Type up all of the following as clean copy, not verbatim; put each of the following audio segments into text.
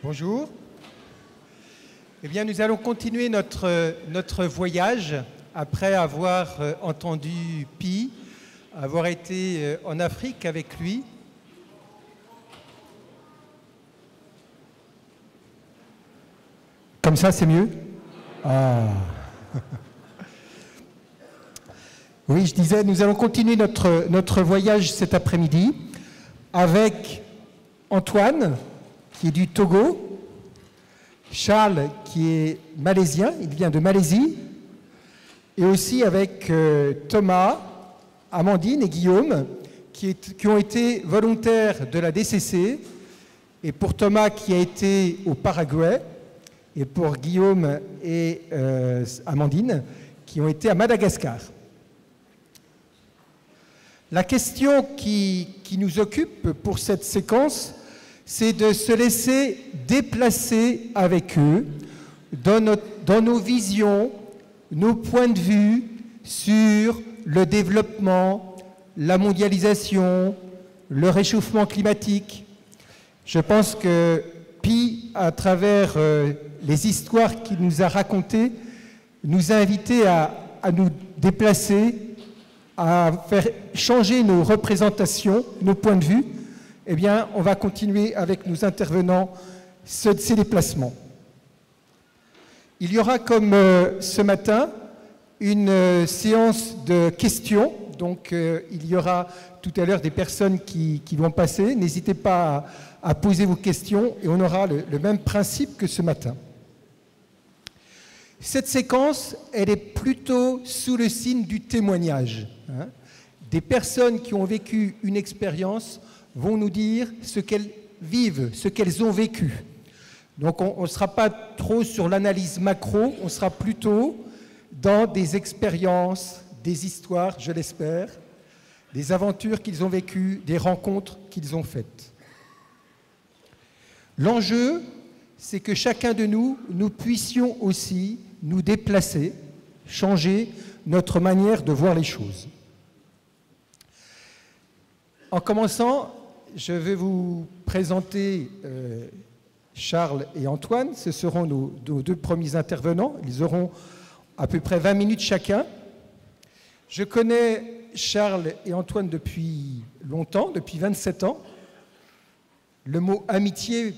Bonjour. Eh bien, nous allons continuer notre voyage après avoir entendu Pi, avoir été en Afrique avec lui. Comme ça, c'est mieux? Ah. Oui, je disais, nous allons continuer notre voyage cet après-midi avec Antoine, qui est du Togo, Charles, qui est malaisien, il vient de Malaisie, et aussi avec Thomas, Amandine et Guillaume, qui ont été volontaires de la DCC, et pour Thomas qui a été au Paraguay, et pour Guillaume et Amandine, qui ont été à Madagascar. La question qui nous occupe pour cette séquence, c'est de se laisser déplacer avec eux dans nos visions, nos points de vue sur le développement, la mondialisation, le réchauffement climatique. Je pense que Pi, à travers les histoires qu'il nous a racontées, nous a invités à nous déplacer, à faire changer nos représentations, nos points de vue. Eh bien, on va continuer avec nos intervenants ces déplacements. Il y aura, comme ce matin, une séance de questions. Donc, il y aura tout à l'heure des personnes qui vont passer. N'hésitez pas à poser vos questions et on aura le même principe que ce matin. Cette séquence, elle est plutôt sous le signe du témoignage. Des personnes qui ont vécu une expérience vont nous dire ce qu'elles vivent, ce qu'elles ont vécu. Donc on ne sera pas trop sur l'analyse macro, on sera plutôt dans des expériences, des histoires, je l'espère, des aventures qu'ils ont vécues, des rencontres qu'ils ont faites. L'enjeu, c'est que chacun de nous puissions aussi nous déplacer, changer notre manière de voir les choses. En commençant, je vais vous présenter Charles et Antoine. Ce seront nos deux premiers intervenants. Ils auront à peu près 20 minutes chacun. Je connais Charles et Antoine depuis longtemps, depuis 27 ans. Le mot amitié,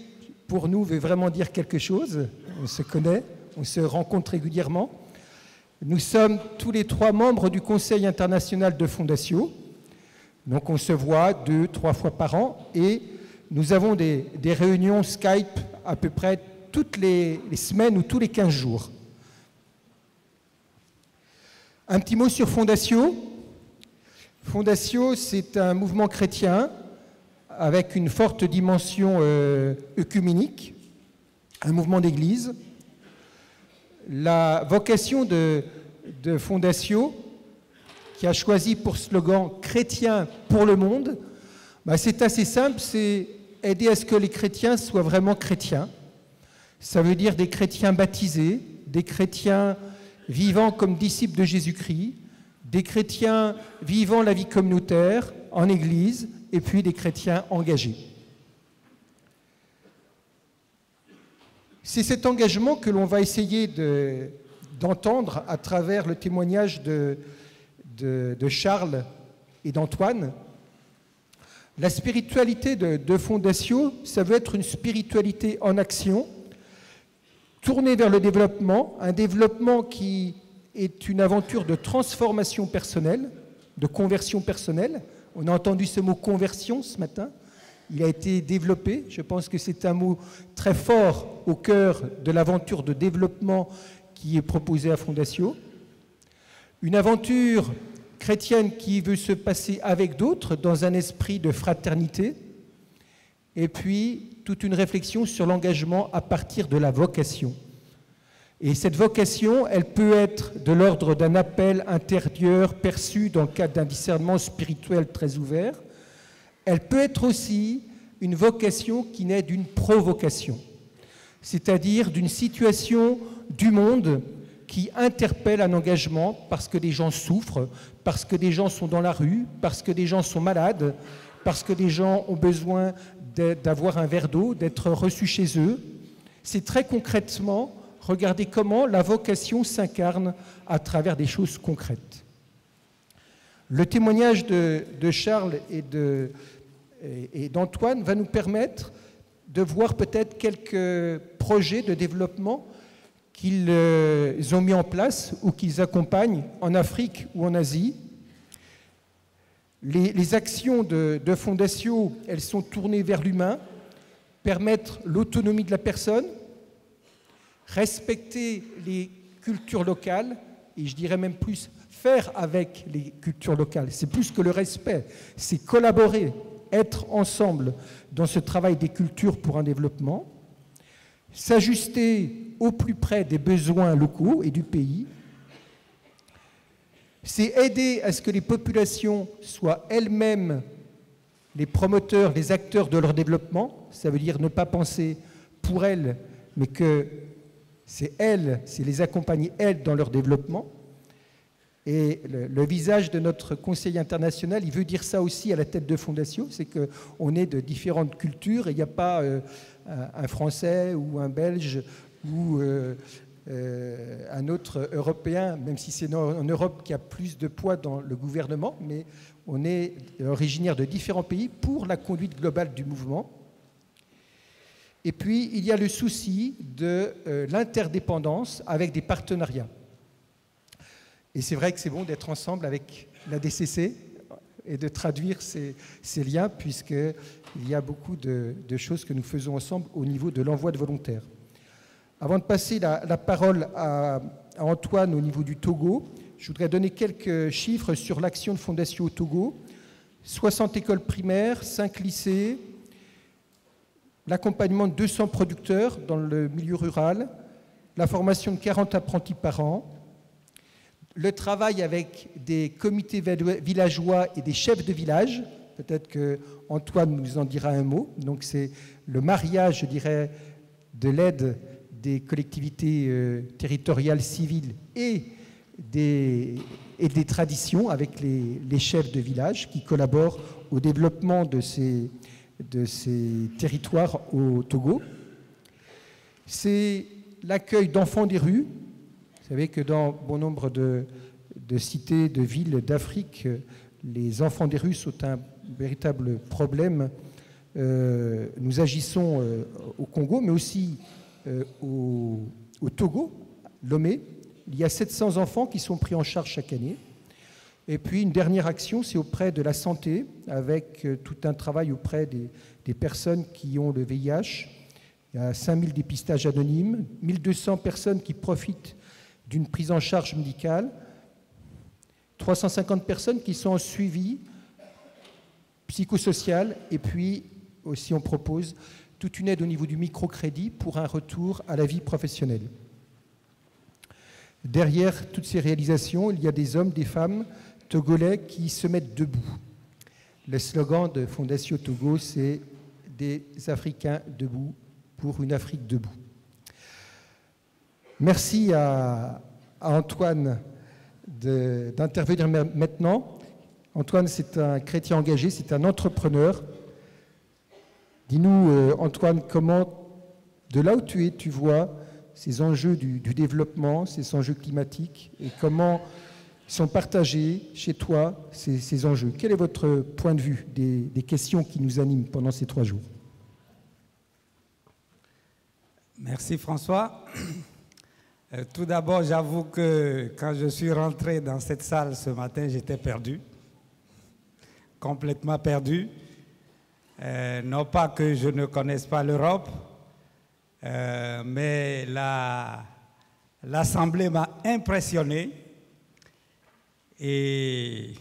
pour nous, veut vraiment dire quelque chose. On se connaît, on se rencontre régulièrement. Nous sommes tous les trois membres du Conseil international de Fondatio. Donc on se voit 2-3 fois par an et nous avons des réunions Skype à peu près toutes les semaines ou tous les 15 jours. Un petit mot sur Fondatio. Fondatio, c'est un mouvement chrétien avec une forte dimension œcuménique, un mouvement d'église. La vocation de Fondatio, qui a choisi pour slogan « Chrétien pour le monde », c'est assez simple, c'est aider à ce que les chrétiens soient vraiment chrétiens. Ça veut dire des chrétiens baptisés, des chrétiens vivant comme disciples de Jésus-Christ, des chrétiens vivant la vie communautaire en Église, et puis des chrétiens engagés. C'est cet engagement que l'on va essayer d'entendre à travers le témoignage de Charles et d'Antoine. La spiritualité de Fondatio, ça veut être une spiritualité en action, tournée vers le développement, un développement qui est une aventure de transformation personnelle, de conversion personnelle. On a entendu ce mot conversion ce matin, il a été développé, je pense que c'est un mot très fort au cœur de l'aventure de développement qui est proposée à Fondatio. Une aventure chrétienne qui veut se passer avec d'autres dans un esprit de fraternité, et puis toute une réflexion sur l'engagement à partir de la vocation. Et cette vocation, elle peut être de l'ordre d'un appel intérieur perçu dans le cadre d'un discernement spirituel très ouvert. Elle peut être aussi une vocation qui naît d'une provocation, c'est-à-dire d'une situation du monde qui interpelle un engagement parce que des gens souffrent, parce que des gens sont dans la rue, parce que des gens sont malades, parce que des gens ont besoin d'avoir un verre d'eau, d'être reçu chez eux. C'est très concrètement regarder comment la vocation s'incarne à travers des choses concrètes. Le témoignage de Charles et d'Antoine va nous permettre de voir peut-être quelques projets de développement qu'ils ont mis en place ou qu'ils accompagnent en Afrique ou en Asie. Les actions de Fondatio, elles sont tournées vers l'humain, permettre l'autonomie de la personne, respecter les cultures locales, et je dirais même plus, faire avec les cultures locales. C'est plus que le respect, c'est collaborer, être ensemble dans ce travail des cultures pour un développement, s'ajuster au plus près des besoins locaux et du pays. C'est aider à ce que les populations soient elles-mêmes les promoteurs, les acteurs de leur développement. Ça veut dire ne pas penser pour elles, mais que c'est elles, c'est les accompagner elles dans leur développement. Et le visage de notre conseil international, il veut dire ça aussi à la tête de Fondatio, c'est qu'on est de différentes cultures et il n'y a pas un Français ou un Belge ou un autre Européen, même si c'est en Europe qu'il y a plus de poids dans le gouvernement, mais on est originaire de différents pays pour la conduite globale du mouvement. Et puis, il y a le souci de l'interdépendance avec des partenariats. Et c'est vrai que c'est bon d'être ensemble avec la DCC et de traduire ces liens, puisqu'il y a beaucoup de choses que nous faisons ensemble au niveau de l'envoi de volontaires. Avant de passer la parole à Antoine au niveau du Togo, je voudrais donner quelques chiffres sur l'action de Fondatio au Togo. 60 écoles primaires, 5 lycées, l'accompagnement de 200 producteurs dans le milieu rural, la formation de 40 apprentis par an, le travail avec des comités villageois et des chefs de village. Peut-être qu'Antoine nous en dira un mot. Donc c'est le mariage, je dirais, de l'aide des collectivités territoriales civiles et des traditions avec les chefs de village qui collaborent au développement de ces territoires au Togo. C'est l'accueil d'enfants des rues. Vous savez que dans bon nombre de cités, de villes d'Afrique, les enfants des rues sont un véritable problème. Nous agissons au Congo, mais aussi au Togo, Lomé. Il y a 700 enfants qui sont pris en charge chaque année. Et puis une dernière action, c'est auprès de la santé, avec tout un travail auprès des personnes qui ont le VIH. Il y a 5000 dépistages anonymes, 1200 personnes qui profitent d'une prise en charge médicale, 350 personnes qui sont en suivi psychosocial, et puis aussi on propose toute une aide au niveau du microcrédit pour un retour à la vie professionnelle. Derrière toutes ces réalisations, il y a des hommes, des femmes togolais qui se mettent debout. Le slogan de Fondatio Togo, c'est « Des Africains debout pour une Afrique debout ». Merci à Antoine d'intervenir maintenant. Antoine, c'est un chrétien engagé, c'est un entrepreneur. Dis-nous, Antoine, comment, de là où tu es, tu vois ces enjeux du développement, ces enjeux climatiques, et comment sont partagés chez toi ces enjeux. Quel est votre point de vue des questions qui nous animent pendant ces 3 jours? Merci François. Tout d'abord, j'avoue que quand je suis rentré dans cette salle ce matin, j'étais perdu, complètement perdu. Non pas que je ne connaisse pas l'Europe, mais l'Assemblée m'a impressionné et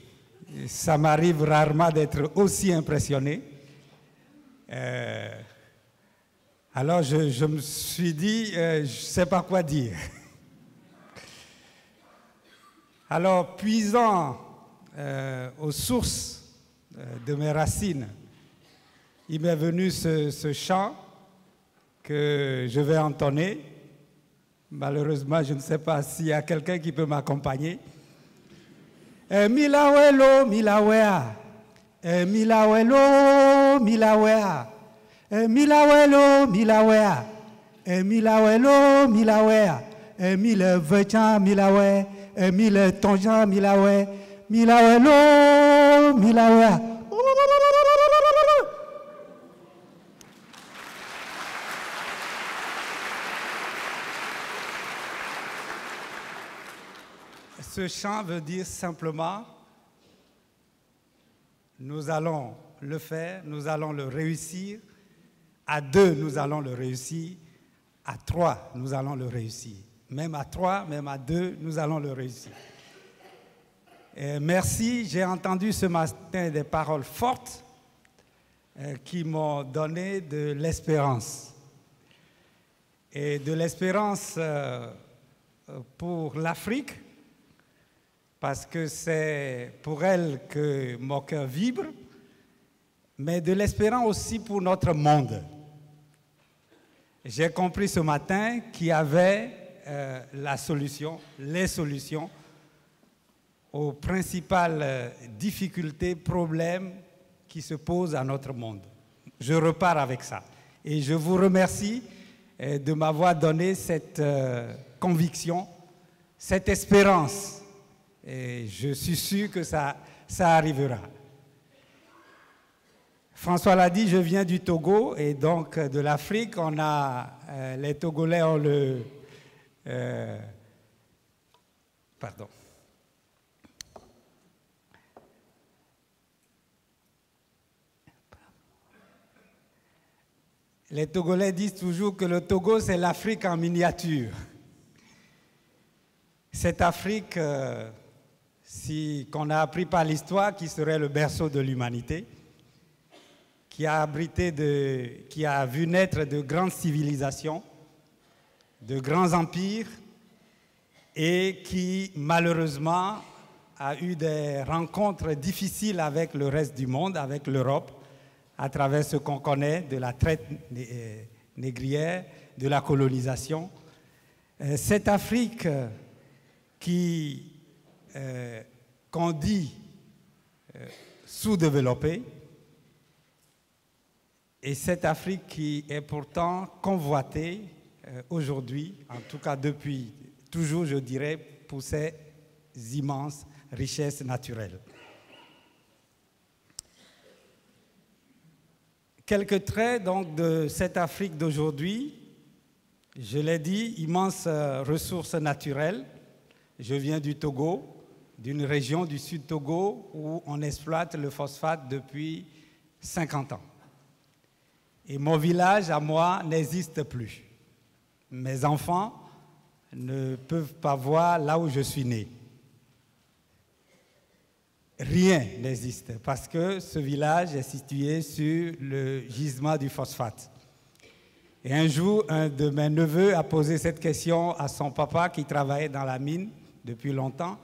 ça m'arrive rarement d'être aussi impressionné. Alors je me suis dit, je ne sais pas quoi dire. Alors, puisant aux sources de mes racines, il m'est venu ce chant que je vais entonner. Malheureusement, je ne sais pas s'il y a quelqu'un qui peut m'accompagner. Milawelo, milawea. Milawelo, milawea. Milawelo, milawea. Milawelo, milawea. Mile vechan, milawe. Mile tonjan, milawe. Milawelo, milawea. Ce chant veut dire simplement, nous allons le faire, nous allons le réussir. À deux, nous allons le réussir. À trois, nous allons le réussir. Même à trois, même à deux, nous allons le réussir. Et merci, j'ai entendu ce matin des paroles fortes qui m'ont donné de l'espérance. Et de l'espérance pour l'Afrique, parce que c'est pour elle que mon cœur vibre, mais de l'espérance aussi pour notre monde. J'ai compris ce matin qu'il y avait la solution, les solutions aux principales difficultés, problèmes qui se posent à notre monde. Je repars avec ça. Et je vous remercie de m'avoir donné cette conviction, cette espérance. Et je suis sûr que ça arrivera. François l'a dit, je viens du Togo et donc de l'Afrique. On a, les Togolais ont le... pardon. Les Togolais disent toujours que le Togo, c'est l'Afrique en miniature. Cette Afrique, qu'on a appris par l'histoire, qui serait le berceau de l'humanité, qui a vu naître de grandes civilisations, de grands empires, et qui, malheureusement, a eu des rencontres difficiles avec le reste du monde, avec l'Europe, à travers ce qu'on connaît de la traite négrière, de la colonisation. Cette Afrique qu'on dit sous-développée, et cette Afrique qui est pourtant convoitée aujourd'hui, en tout cas depuis toujours, je dirais, pour ses immenses richesses naturelles. Quelques traits donc de cette Afrique d'aujourd'hui. Je l'ai dit, immenses ressources naturelles. Je viens du Togo, d'une région du sud Togo où on exploite le phosphate depuis 50 ans. Et mon village, à moi, n'existe plus. Mes enfants ne peuvent pas voir là où je suis né. Rien n'existe parce que ce village est situé sur le gisement du phosphate. Et un jour, un de mes neveux a posé cette question à son papa qui travaillait dans la mine depuis longtemps.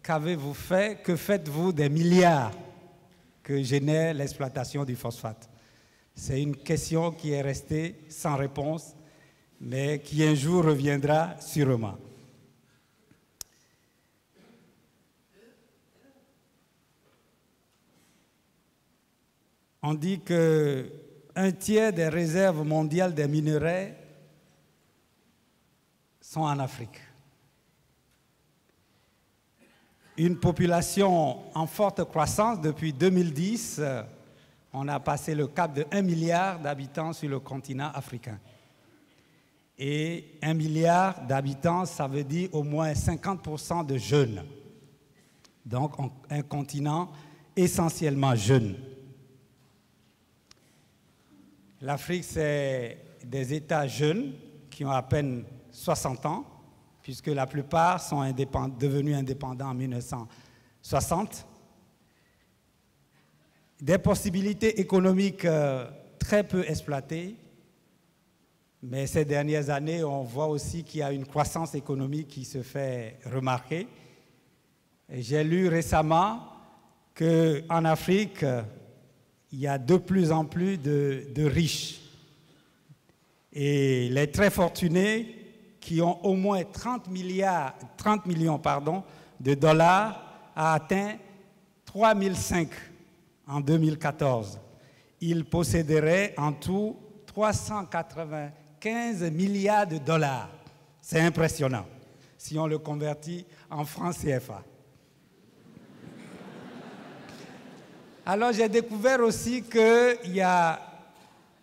Qu'avez-vous fait? Que faites-vous des milliards que génère l'exploitation du phosphate? C'est une question qui est restée sans réponse, mais qui un jour reviendra sûrement. On dit qu'un tiers des réserves mondiales des minerais sont en Afrique. Une population en forte croissance depuis 2010, on a passé le cap de 1 milliard d'habitants sur le continent africain. Et 1 milliard d'habitants, ça veut dire au moins 50% de jeunes. Donc un continent essentiellement jeune. L'Afrique, c'est des États jeunes qui ont à peine 60 ans, puisque la plupart sont devenus indépendants en 1960. Des possibilités économiques très peu exploitées, mais ces dernières années, on voit aussi qu'il y a une croissance économique qui se fait remarquer. J'ai lu récemment qu'en Afrique, il y a de plus en plus de riches. Et les très fortunés qui ont au moins 30 millions de dollars a atteint 3005 en 2014. il posséderait en tout 395 milliards de dollars. C'est impressionnant, si on le convertit en francs CFA. Alors j'ai découvert aussi que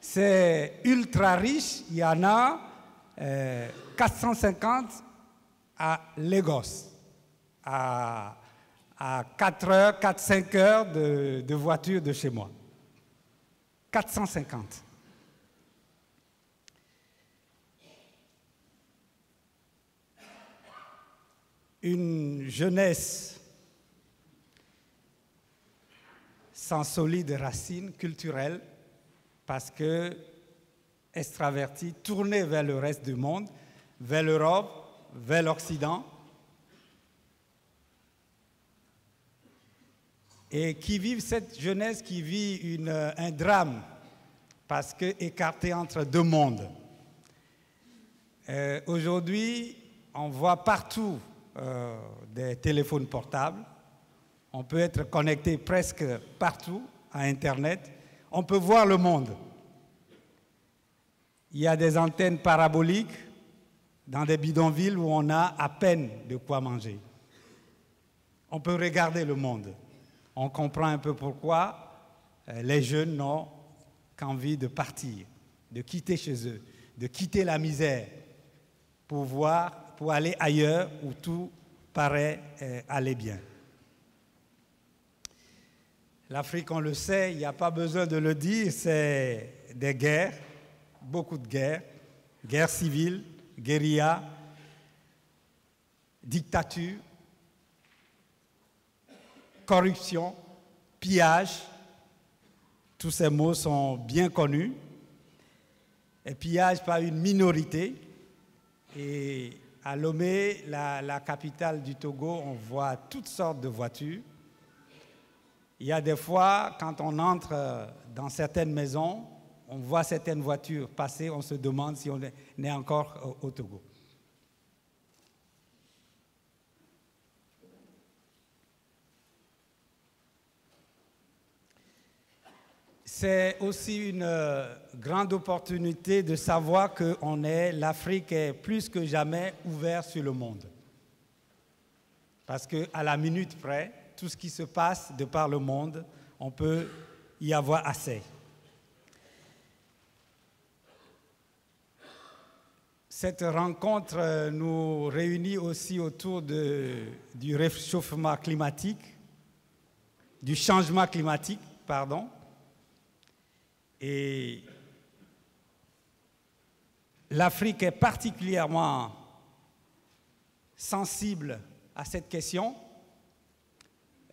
c'est ultra riche, il y en a 450 à Lagos, à 4-5 heures de voiture de chez moi. 450. Une jeunesse sans solides racines culturelles, parce que extravertie, tournée vers le reste du monde, vers l'Europe, vers l'Occident, et cette jeunesse qui vit un drame, parce qu'écartée entre deux mondes. Aujourd'hui, on voit partout des téléphones portables, on peut être connecté presque partout à Internet, on peut voir le monde. Il y a des antennes paraboliques dans des bidonvilles où on a à peine de quoi manger. On peut regarder le monde. On comprend un peu pourquoi les jeunes n'ont qu'envie de partir, de quitter chez eux, de quitter la misère pour aller ailleurs où tout paraît aller bien. L'Afrique, on le sait, il n'y a pas besoin de le dire, c'est des guerres, beaucoup de guerres, guerres civiles, guérillas, dictature, corruption, pillage. Tous ces mots sont bien connus. Et pillage par une minorité. Et à Lomé, la capitale du Togo, on voit toutes sortes de voitures. Il y a des fois, quand on entre dans certaines maisons, on voit certaines voitures passer, on se demande si on est encore au Togo. C'est aussi une grande opportunité de savoir que l'Afrique est plus que jamais ouverte sur le monde. Parce qu'à la minute près, tout ce qui se passe de par le monde, on peut y avoir accès. Cette rencontre nous réunit aussi autour du réchauffement climatique, du changement climatique, pardon. Et l'Afrique est particulièrement sensible à cette question.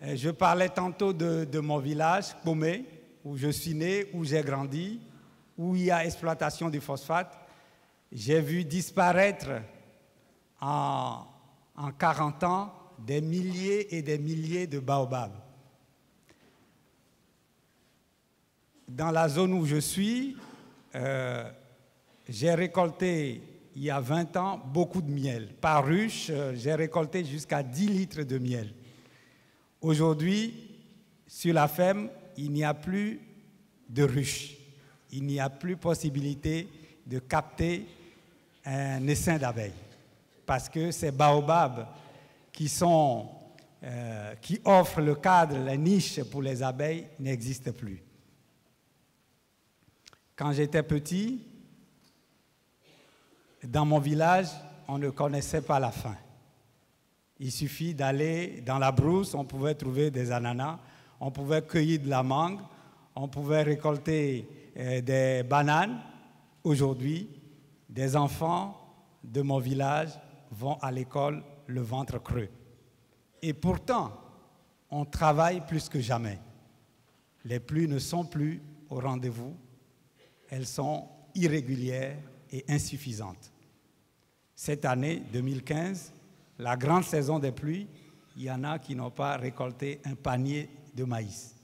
Je parlais tantôt de mon village, Kpomé, où je suis né, où j'ai grandi, où il y a exploitation du phosphate. J'ai vu disparaître en 40 ans des milliers et des milliers de baobabs. Dans la zone où je suis, j'ai récolté, il y a 20 ans, beaucoup de miel. Par ruche, j'ai récolté jusqu'à 10 litres de miel. Aujourd'hui, sur la ferme, il n'y a plus de ruche. Il n'y a plus possibilité de capter un essaim d'abeilles. Parce que ces baobabs qui offrent le cadre, la niche pour les abeilles n'existent plus. Quand j'étais petit, dans mon village, on ne connaissait pas la faim. Il suffit d'aller dans la brousse, on pouvait trouver des ananas, on pouvait cueillir de la mangue, on pouvait récolter des bananes. Aujourd'hui, des enfants de mon village vont à l'école le ventre creux. Et pourtant, on travaille plus que jamais. Les pluies ne sont plus au rendez-vous. Elles sont irrégulières et insuffisantes. Cette année, 2015, la grande saison des pluies, il y en a qui n'ont pas récolté un panier de maïs.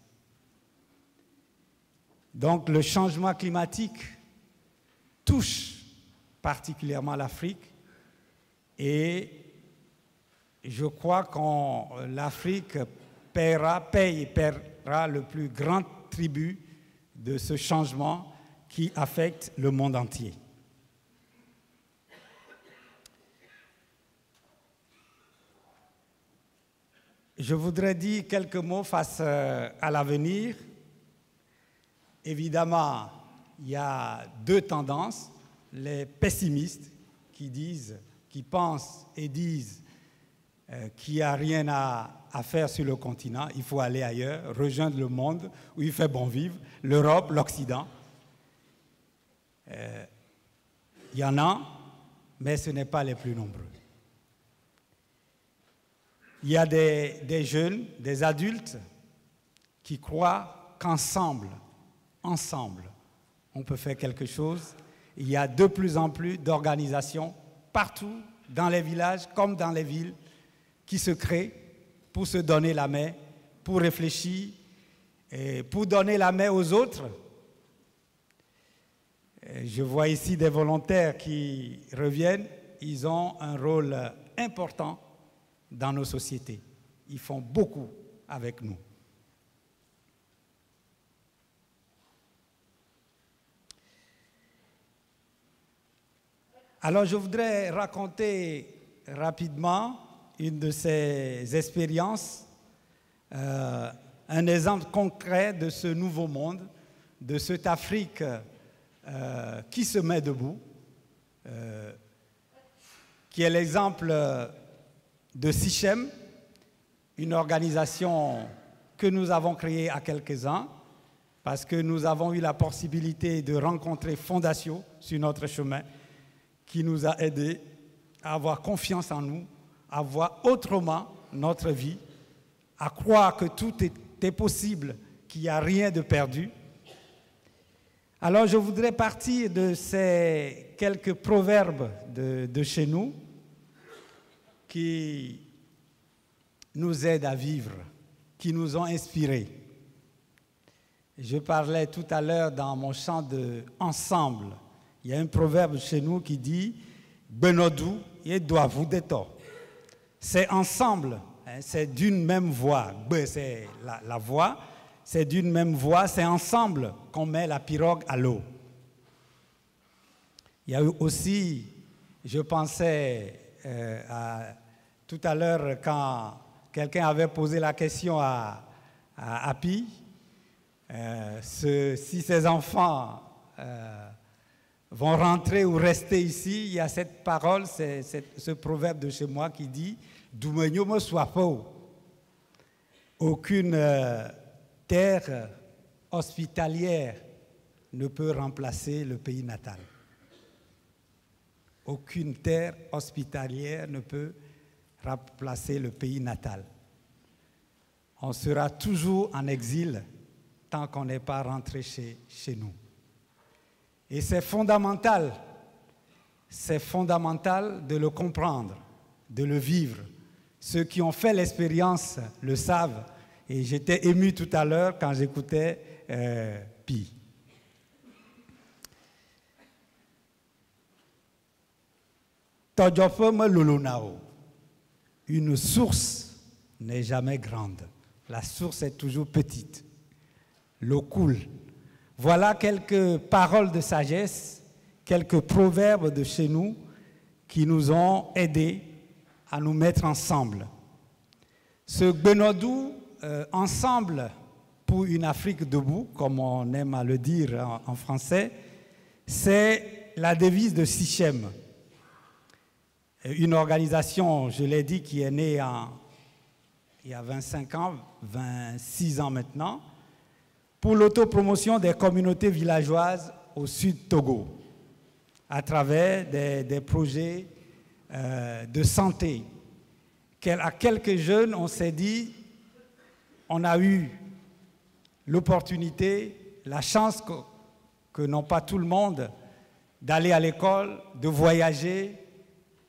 Donc le changement climatique touche particulièrement l'Afrique et je crois que l'Afrique paiera le plus grand tribut de ce changement qui affecte le monde entier. Je voudrais dire quelques mots face à l'avenir. Évidemment, il y a deux tendances. Les pessimistes qui pensent et disent qu'il n'y a rien à faire sur le continent, il faut aller ailleurs, rejoindre le monde où il fait bon vivre, l'Europe, l'Occident. Il y en a, mais ce n'est pas les plus nombreux. Il y a des jeunes, des adultes qui croient qu'ensemble, on peut faire quelque chose. Il y a de plus en plus d'organisations partout, dans les villages comme dans les villes, qui se créent pour se donner la main, pour réfléchir, et pour donner la main aux autres. Je vois ici des volontaires qui reviennent. Ils ont un rôle important dans nos sociétés. Ils font beaucoup avec nous. Alors, je voudrais raconter rapidement une de ces expériences, un exemple concret de ce nouveau monde, de cette Afrique qui se met debout, qui est l'exemple de Sichem, une organisation que nous avons créée à quelques-uns, parce que nous avons eu la possibilité de rencontrer Fondation sur notre chemin, qui nous a aidés à avoir confiance en nous, à voir autrement notre vie, à croire que tout est possible, qu'il n'y a rien de perdu. Alors je voudrais partir de ces quelques proverbes de chez nous qui nous aident à vivre, qui nous ont inspirés. Je parlais tout à l'heure dans mon chant de « Ensemble ». Il y a un proverbe chez nous qui dit « Benodou et doivou deto ». C'est ensemble, hein, c'est d'une même voix. B, c'est la voix, c'est d'une même voix, c'est ensemble qu'on met la pirogue à l'eau. Il y a eu aussi, je pensais tout à l'heure quand quelqu'un avait posé la question à Api, si ses enfants vont rentrer ou rester ici, il y a cette parole, ce proverbe de chez moi qui dit « Doumenyo me soit faux ». Aucune terre hospitalière ne peut remplacer le pays natal. Aucune terre hospitalière ne peut remplacer le pays natal. On sera toujours en exil tant qu'on n'est pas rentré chez nous. Et c'est fondamental de le comprendre, de le vivre. Ceux qui ont fait l'expérience le savent. Et j'étais ému tout à l'heure quand j'écoutais Pi. Une source n'est jamais grande. La source est toujours petite. L'eau coule. Voilà quelques paroles de sagesse, quelques proverbes de chez nous qui nous ont aidés à nous mettre ensemble. Ce Benodou, ensemble pour une Afrique debout, comme on aime à le dire en français, c'est la devise de Sichem. Une organisation, je l'ai dit, qui est née il y a 25 ans, 26 ans maintenant, pour l'autopromotion des communautés villageoises au sud Togo, à travers des projets de santé. À quelques jeunes, on s'est dit, on a eu l'opportunité, la chance que n'ont pas tout le monde d'aller à l'école, de voyager.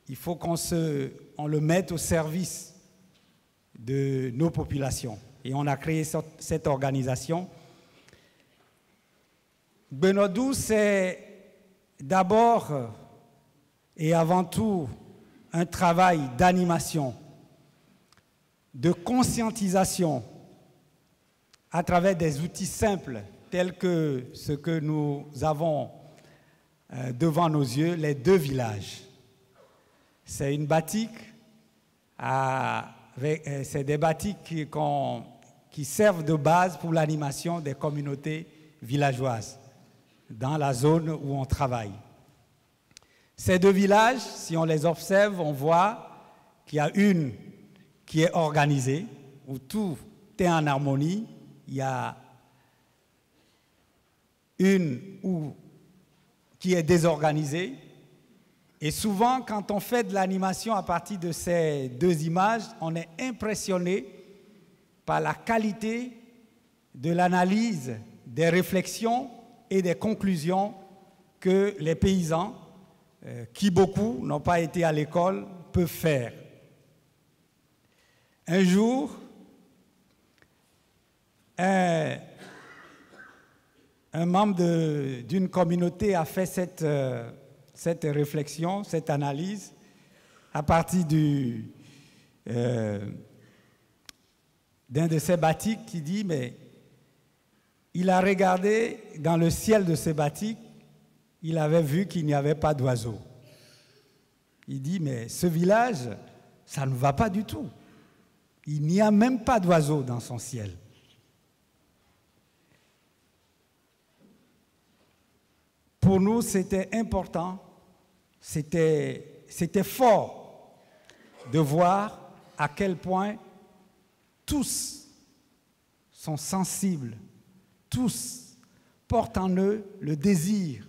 Il faut qu'on le mette au service de nos populations. Et on a créé cette organisation. Benodou, c'est d'abord et avant tout un travail d'animation, de conscientisation à travers des outils simples tel que ce que nous avons devant nos yeux, les 2 villages. C'est une batik, c'est des batiks qui servent de base pour l'animation des communautés villageoises dans la zone où on travaille. Ces 2 villages, si on les observe, on voit qu'il y a une qui est organisée, où tout est en harmonie. Il y a une qui est désorganisée. Et souvent, quand on fait de l'animation à partir de ces 2 images, on est impressionné par la qualité de l'analyse, des réflexions et des conclusions que les paysans, qui beaucoup n'ont pas été à l'école, peuvent faire. Un jour, un membre d'une communauté a fait cette réflexion, cette analyse, à partir d'un de ces batiks qui dit, mais il a regardé dans le ciel de ces batiks, il avait vu qu'il n'y avait pas d'oiseaux. Il dit, mais ce village, ça ne va pas du tout. Il n'y a même pas d'oiseaux dans son ciel. Pour nous, c'était important, c'était fort de voir à quel point tous sont sensibles, tous portent en eux le désir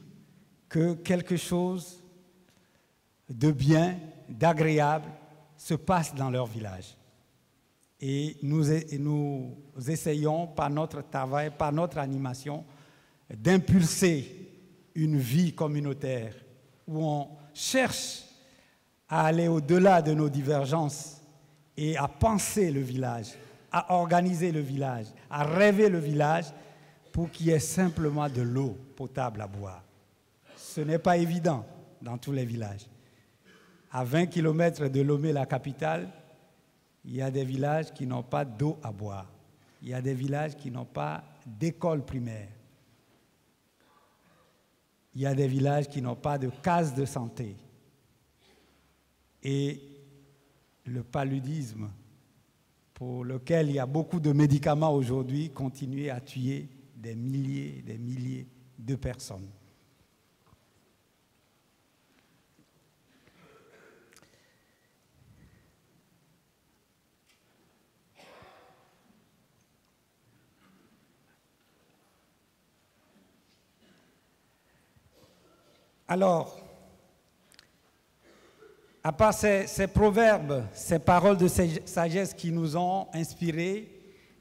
que quelque chose de bien, d'agréable se passe dans leur village. Et nous essayons, par notre travail, par notre animation, d'impulser une vie communautaire où on cherche à aller au-delà de nos divergences et à penser le village, à organiser le village, à rêver le village pour qu'il y ait simplement de l'eau potable à boire. Ce n'est pas évident dans tous les villages. À 20 km de Lomé, la capitale, il y a des villages qui n'ont pas d'eau à boire. Il y a des villages qui n'ont pas d'école primaire. Il y a des villages qui n'ont pas de case de santé. Et le paludisme, pour lequel il y a beaucoup de médicaments aujourd'hui, continue à tuer des milliers de personnes. Alors, à part ces proverbes, ces paroles de sagesse qui nous ont inspirés,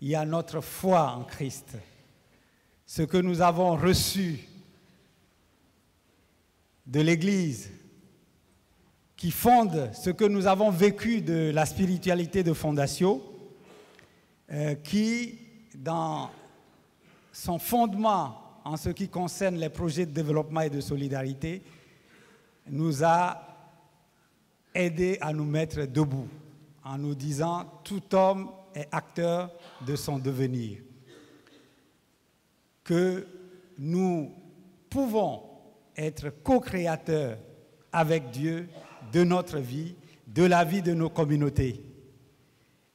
il y a notre foi en Christ. Ce que nous avons reçu de l'Église, qui fonde ce que nous avons vécu de la spiritualité de Fondation, qui, dans son fondement en ce qui concerne les projets de développement et de solidarité, nous a aidés à nous mettre debout, en nous disant « tout homme est acteur de son devenir », que nous pouvons être co-créateurs avec Dieu de notre vie, de la vie de nos communautés,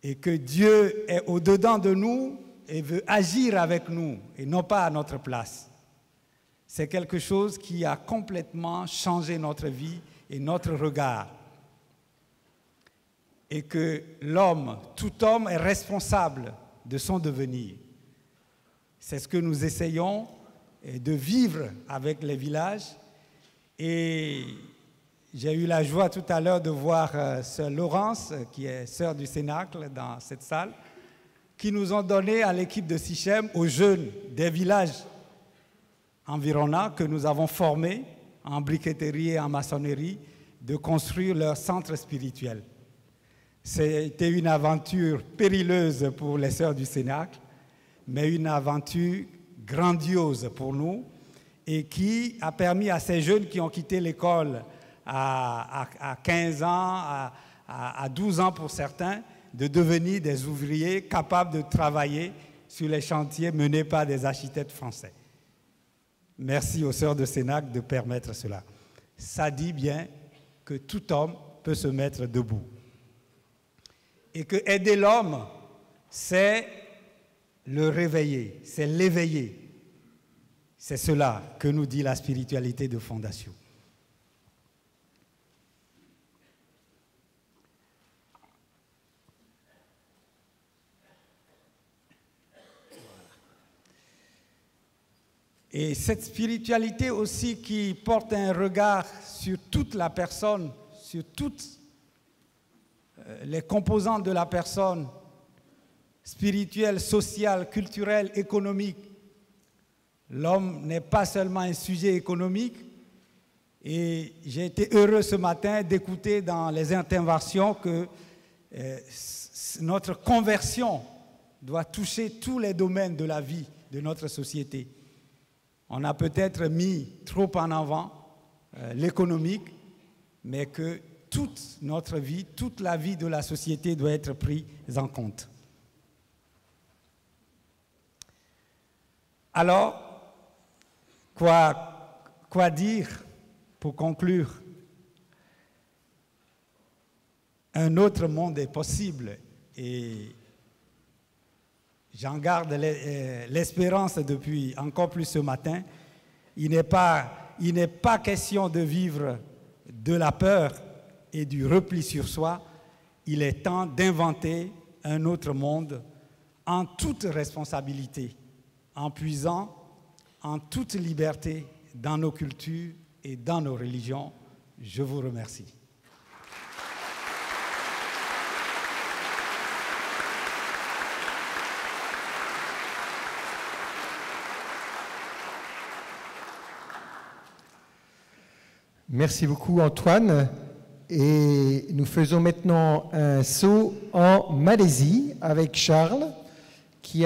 et que Dieu est au-dedans de nous et veut agir avec nous et non pas à notre place. C'est quelque chose qui a complètement changé notre vie et notre regard. Et que l'homme, tout homme est responsable de son devenir. C'est ce que nous essayons de vivre avec les villages. Et j'ai eu la joie tout à l'heure de voir sœur Laurence, qui est sœur du Cénacle dans cette salle, qui nous ont donné à l'équipe de Sichem, aux jeunes des villages environnants que nous avons formés en briqueterie et en maçonnerie, de construire leur centre spirituel. C'était une aventure périleuse pour les sœurs du Cénacle, mais une aventure grandiose pour nous et qui a permis à ces jeunes qui ont quitté l'école à 15 ans, à 12 ans pour certains, de devenir des ouvriers capables de travailler sur les chantiers menés par des architectes français. Merci aux sœurs de Sénac de permettre cela. Ça dit bien que tout homme peut se mettre debout. Et que aider l'homme, c'est le réveiller, c'est l'éveiller. C'est cela que nous dit la spiritualité de Fondation. Et cette spiritualité aussi qui porte un regard sur toute la personne, sur toutes les composantes de la personne, spirituelle, sociale, culturelle, économique. L'homme n'est pas seulement un sujet économique. Et j'ai été heureux ce matin d'écouter dans les interventions que notre conversion doit toucher tous les domaines de la vie de notre société. On a peut-être mis trop en avant l'économique, mais que toute notre vie, toute la vie de la société doit être prise en compte. Alors, quoi dire pour conclure? Un autre monde est possible et j'en garde l'espérance depuis encore plus ce matin. Il n'est pas question de vivre de la peur et du repli sur soi. Il est temps d'inventer un autre monde en toute responsabilité, en puisant en toute liberté dans nos cultures et dans nos religions. Je vous remercie. Merci beaucoup Antoine. Et nous faisons maintenant un saut en Malaisie avec Charles qui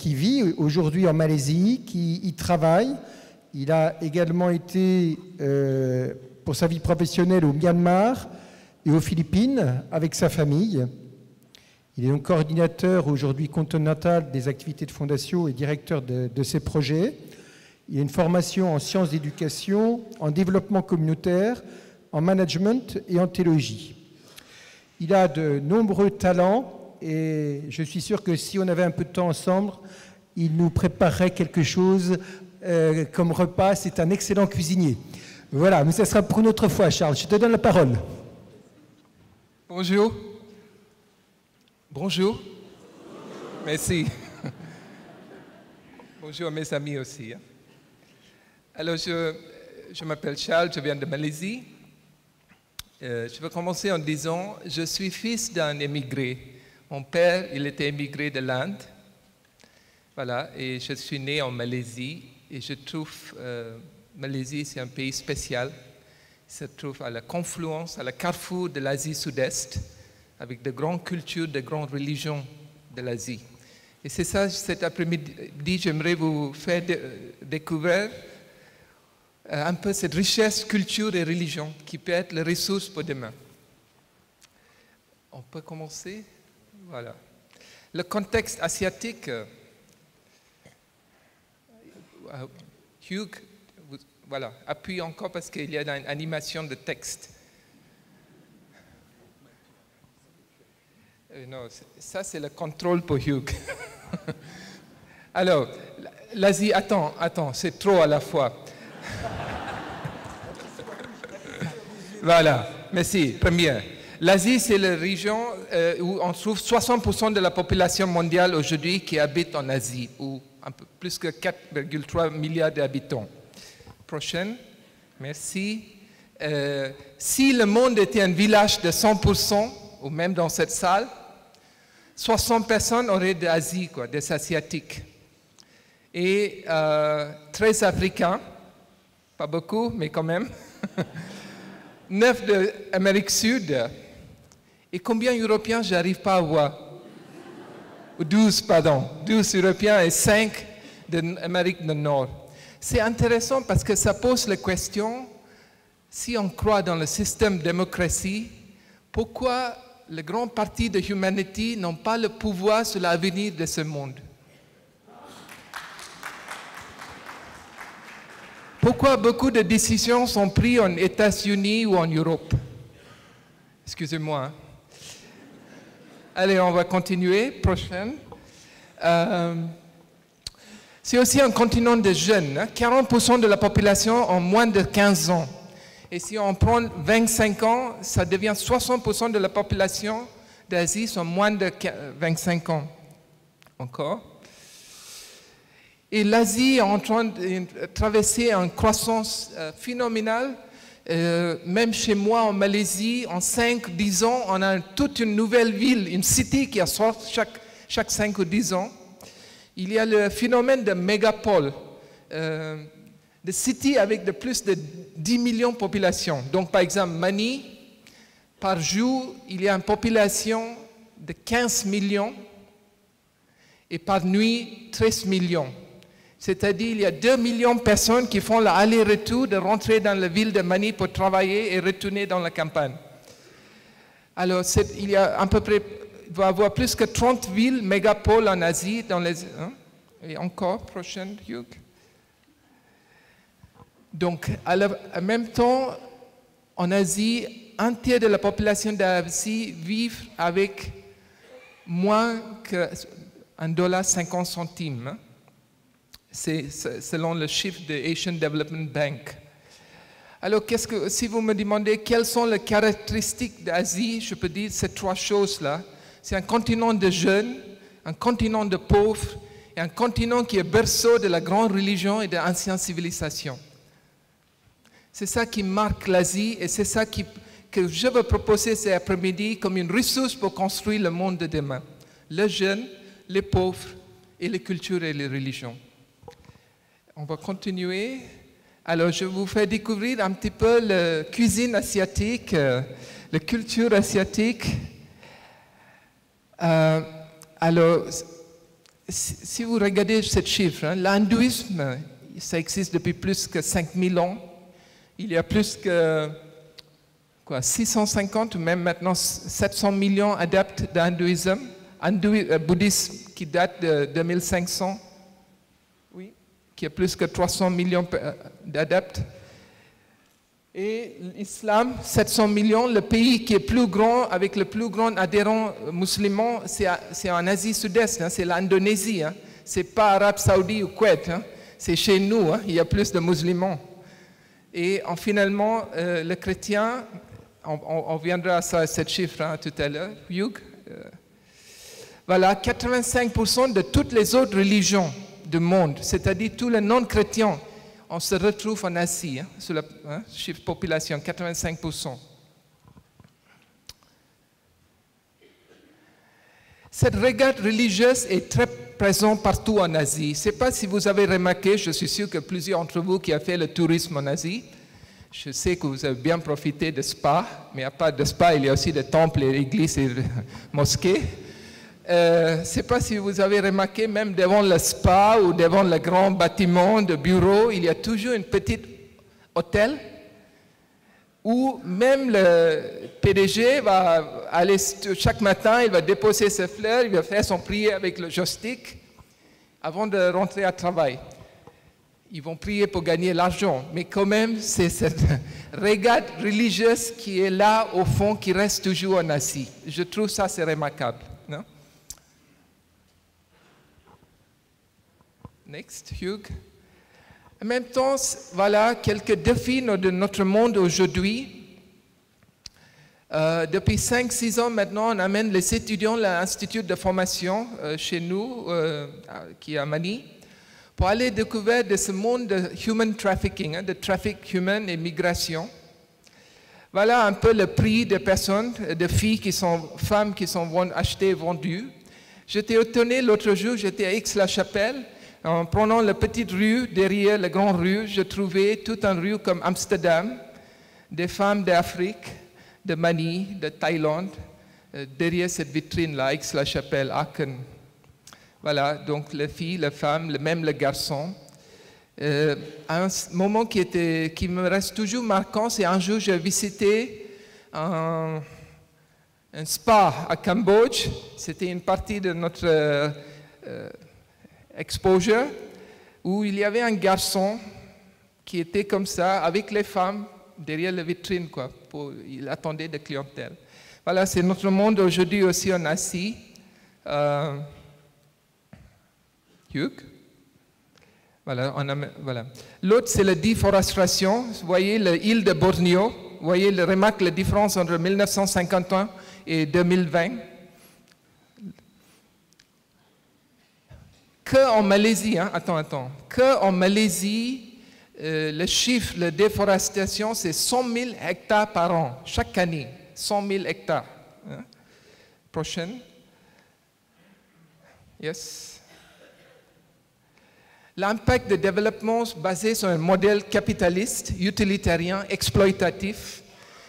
vit aujourd'hui en Malaisie, qui y travaille. Il a également été, pour sa vie professionnelle, au Myanmar et aux Philippines avec sa famille. Il est donc coordinateur aujourd'hui continental des activités de Fondation et directeur de ses projets. Il a une formation en sciences d'éducation, en développement communautaire, en management et en théologie. Il a de nombreux talents et je suis sûr que si on avait un peu de temps ensemble, il nous préparerait quelque chose comme repas. C'est un excellent cuisinier. Voilà, mais ça sera pour une autre fois, Charles. Je te donne la parole. Bonjour. Bonjour. Merci. Bonjour à mes amis aussi. Alors, je m'appelle Charles, je viens de Malaisie. Je vais commencer en disant, je suis fils d'un émigré. Mon père, il était émigré de l'Inde. Voilà, et je suis né en Malaisie. Et je trouve, Malaisie, c'est un pays spécial. Il se trouve à la confluence, à la carrefour de l'Asie Sud-Est, avec de grandes cultures, de grandes religions de l'Asie. Et c'est ça, cet après-midi, j'aimerais vous faire découvrir un peu cette richesse, culture et religion qui peut être les ressources pour demain. On peut commencer? Voilà. Le contexte asiatique, Hugh, voilà, appuie encore parce qu'il y a une animation de texte. Non, ça c'est le contrôle pour Hugh. Alors, l'Asie, attends, c'est trop à la fois. Voilà, merci. Première. L'Asie, c'est la région où on trouve 60% de la population mondiale aujourd'hui qui habite en Asie, ou un peu plus que 4,3 milliards d'habitants. Prochaine. Merci. Si le monde était un village de 100%, ou même dans cette salle, 60 personnes auraient d'Asie, quoi, des Asiatiques. Et 13 Africains, pas beaucoup, mais quand même. 9 d'Amérique Sud. Et combien d'Européens, je n'arrive pas à voir. 12, pardon. 12 Européens et 5 d'Amérique du Nord. C'est intéressant parce que ça pose la question, si on croit dans le système de démocratie, pourquoi les grandes parties de l'humanité n'ont pas le pouvoir sur l'avenir de ce monde? Pourquoi beaucoup de décisions sont prises en États-Unis ou en Europe? Excusez-moi. Hein. Allez, on va continuer. Prochaine. C'est aussi un continent de jeunes. Hein. 40% de la population ont moins de 15 ans. Et si on prend 25 ans, ça devient 60% de la population d'Asie sont moins de 25 ans. Encore. Et l'Asie est en train de traverser une croissance phénoménale. Même chez moi en Malaisie, en 5-10 ans, on a toute une nouvelle ville, une cité qui sort chaque 5 ou 10 ans. Il y a le phénomène de mégapole, de cité avec de plus de 10 millions de populations. Donc par exemple, Mani, par jour, il y a une population de 15 millions et par nuit, 13 millions. C'est-à-dire il y a 2 millions de personnes qui font l'aller-retour de rentrer dans la ville de Mani pour travailler et retourner dans la campagne. Alors, il y a à peu près, il va y avoir plus que 30 villes mégapoles en Asie. Et encore, prochaine, Hugh. Donc, en même temps, en Asie, un tiers de la population d'Asie vit avec moins que $1,50. Hein. C'est selon le chiffre de Asian Development Bank. Alors, si vous me demandez quelles sont les caractéristiques d'Asie, je peux dire ces 3 choses-là. C'est un continent de jeunes, un continent de pauvres et un continent qui est berceau de la grande religion et de l'ancienne civilisation. C'est ça qui marque l'Asie et c'est ça que je veux proposer cet après-midi comme une ressource pour construire le monde de demain. Les jeunes, les pauvres et les cultures et les religions. On va continuer. Alors, je vous fais découvrir un petit peu la cuisine asiatique, la culture asiatique. Alors, si vous regardez ce chiffre, hein, l'hindouisme, ça existe depuis plus que 5000 ans. Il y a plus que 650 ou même maintenant 700 millions d'adeptes d'hindouisme, bouddhisme qui date de 2500. Qui a plus que 300 millions d'adeptes. Et l'islam, 700 millions. Le pays qui est plus grand, avec le plus grand adhérent musulman, c'est en Asie Sud-Est, hein, c'est l'Indonésie. Hein. Ce n'est pas Arabie Saoudite ou Kuwait, hein, c'est chez nous, hein, il y a plus de musulmans. Et finalement, le chrétien, on viendra à ce chiffre hein, tout à l'heure, voilà, 85% de toutes les autres religions du monde, c'est-à-dire tous les non-chrétiens, on se retrouve en Asie, hein, sur le chiffre population, 85%. Cette regard religieuse est très présente partout en Asie. Je ne sais pas si vous avez remarqué, je suis sûr que plusieurs d'entre vous qui ont fait le tourisme en Asie, je sais que vous avez bien profité de spa, mais à part de spa, il y a aussi des temples, églises et mosquées. Je ne sais pas si vous avez remarqué, même devant le spa ou devant le grand bâtiment de bureau, il y a toujours un petit hôtel où même le PDG va aller chaque matin, il va déposer ses fleurs, il va faire son prière avec le joystick avant de rentrer à travail. Ils vont prier pour gagner l'argent, mais quand même, c'est cette regard religieuse qui est là au fond, qui reste toujours en Asie. Je trouve ça c'est remarquable. Non? Next, Hugh. En même temps, voilà quelques défis de notre monde aujourd'hui. Depuis 5-6 ans maintenant, on amène les étudiants à l'Institut de formation chez nous, qui est à Mani, pour aller découvrir de ce monde de human trafficking, hein, de trafic humain et migration. Voilà un peu le prix des personnes, de filles qui sont femmes qui sont achetées et vendues. J'étais étonné l'autre jour, j'étais à Aix-la-Chapelle. En prenant la petite rue, derrière la grande rue, je trouvais toute une rue comme Amsterdam, des femmes d'Afrique, de Mani, de Thaïlande, derrière cette vitrine-là, Aix-la-Chapelle, Aachen. Voilà, donc les filles, les femmes, même les garçons. Un moment qui me reste toujours marquant, c'est un jour j'ai visité un spa à Cambodge. C'était une partie de notre exposure où il y avait un garçon qui était comme ça, avec les femmes, derrière la vitrine, quoi. Il attendait des clientèles. Voilà, c'est notre monde aujourd'hui aussi en Asie. Hugh. Voilà, voilà. L'autre, c'est la déforestation. Vous voyez l'île de Bornéo. Vous voyez, remarque la différence entre 1951 et 2020. Qu'en Malaisie, qu'en Malaisie, le chiffre de déforestation, c'est 100 000 hectares par an, chaque année. 100 000 hectares. Hein? Prochaine. Yes. L'impact de développement basé sur un modèle capitaliste, utilitaire, exploitatif,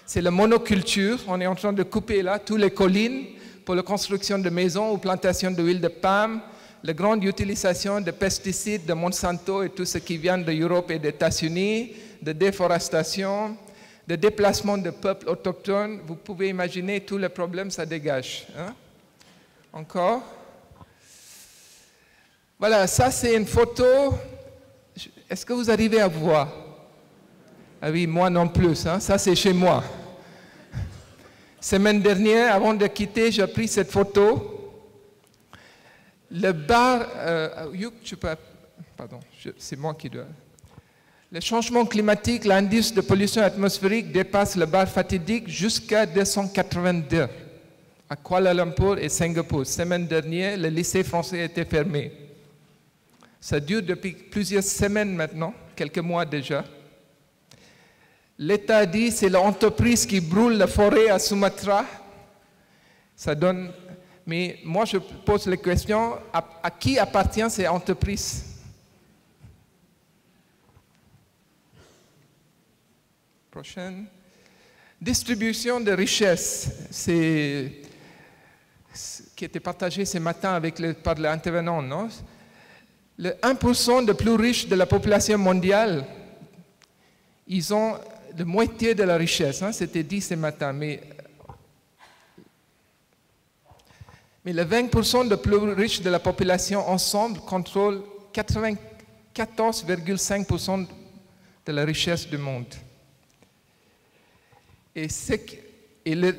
c'est la monoculture. On est en train de couper là toutes les collines pour la construction de maisons ou plantation d'huile de palme, la grande utilisation de pesticides de Monsanto et tout ce qui vient de l'Europe et des États-Unis, de déforestation, de déplacement de peuples autochtones. Vous pouvez imaginer tous les problèmes que ça dégage. Hein? Encore. Voilà, ça c'est une photo. Est-ce que vous arrivez à voir? Ah oui, moi non plus. Hein? Ça c'est chez moi. Semaine dernière, avant de quitter, j'ai pris cette photo. Le bar, pardon, c'est moi qui dois. Le changement climatique, l'indice de pollution atmosphérique dépasse le bar fatidique jusqu'à 282 à Kuala Lumpur et Singapour. Semaine dernière, le lycée français était fermé. Ça dure depuis plusieurs semaines maintenant, quelques mois déjà. L'État dit c'est l'entreprise qui brûle la forêt à Sumatra. Ça donne. Mais moi, je pose la question, à qui appartient ces entreprises? Prochaine. Distribution de richesses, qui était partagée ce matin par l'intervenant, non? Le 1% de plus riches de la population mondiale, ils ont la moitié de la richesse, hein, c'était dit ce matin, mais les 20% de plus riches de la population ensemble contrôlent 94,5% de la richesse du monde. Et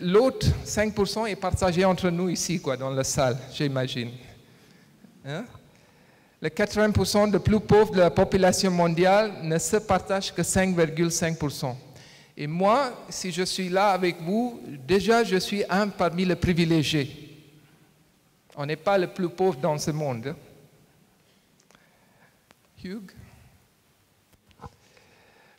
l'autre 5% est partagé entre nous ici, quoi, dans la salle, j'imagine. Hein? Les 80% de plus pauvres de la population mondiale ne se partagent que 5,5%. Et moi, si je suis là avec vous, déjà je suis un parmi les privilégiés. On n'est pas le plus pauvre dans ce monde. Hugh?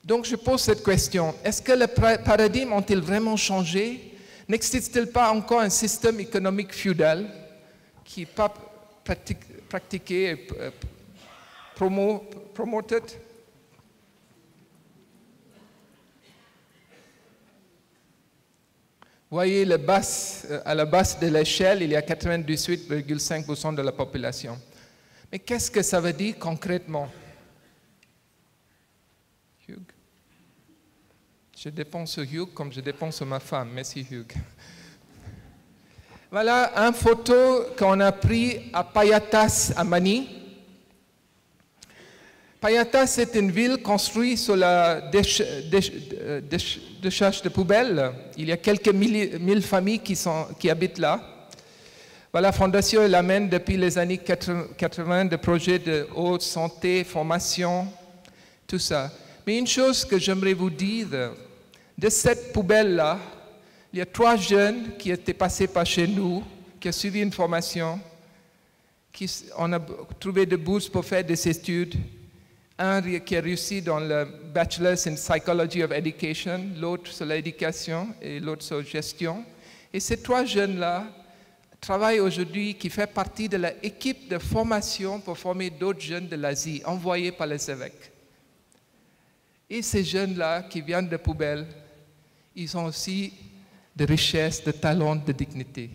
Donc je pose cette question. Est-ce que les paradigmes ont-ils vraiment changé? N'existe-t-il pas encore un système économique féodal qui n'est pas pratiqué et promoted? Vous voyez, à la base de l'échelle, il y a 98,5% de la population. Mais qu'est-ce que ça veut dire concrètement? Hugh? Je dépense sur Hugh comme je dépense sur ma femme. Merci Hugh. Voilà une photo qu'on a prise à Payatas, à Mani. Payatas, c'est une ville construite sur la décharge de poubelles. Il y a quelques mille familles qui habitent là. Voilà, la fondation l'amène depuis les années 80 des projets de haute santé, formation, tout ça. Mais une chose que j'aimerais vous dire, de cette poubelle-là, il y a 3 jeunes qui étaient passés par chez nous, qui ont suivi une formation, on a trouvé des bourses pour faire des études. Un qui a réussi dans le Bachelor's in Psychology of Education, l'autre sur l'éducation et l'autre sur la gestion. Et ces 3 jeunes-là travaillent aujourd'hui, qui fait partie de l'équipe de formation pour former d'autres jeunes de l'Asie, envoyés par les évêques. Et ces jeunes-là qui viennent de poubelles, ils ont aussi de richesses, de talents, de dignité.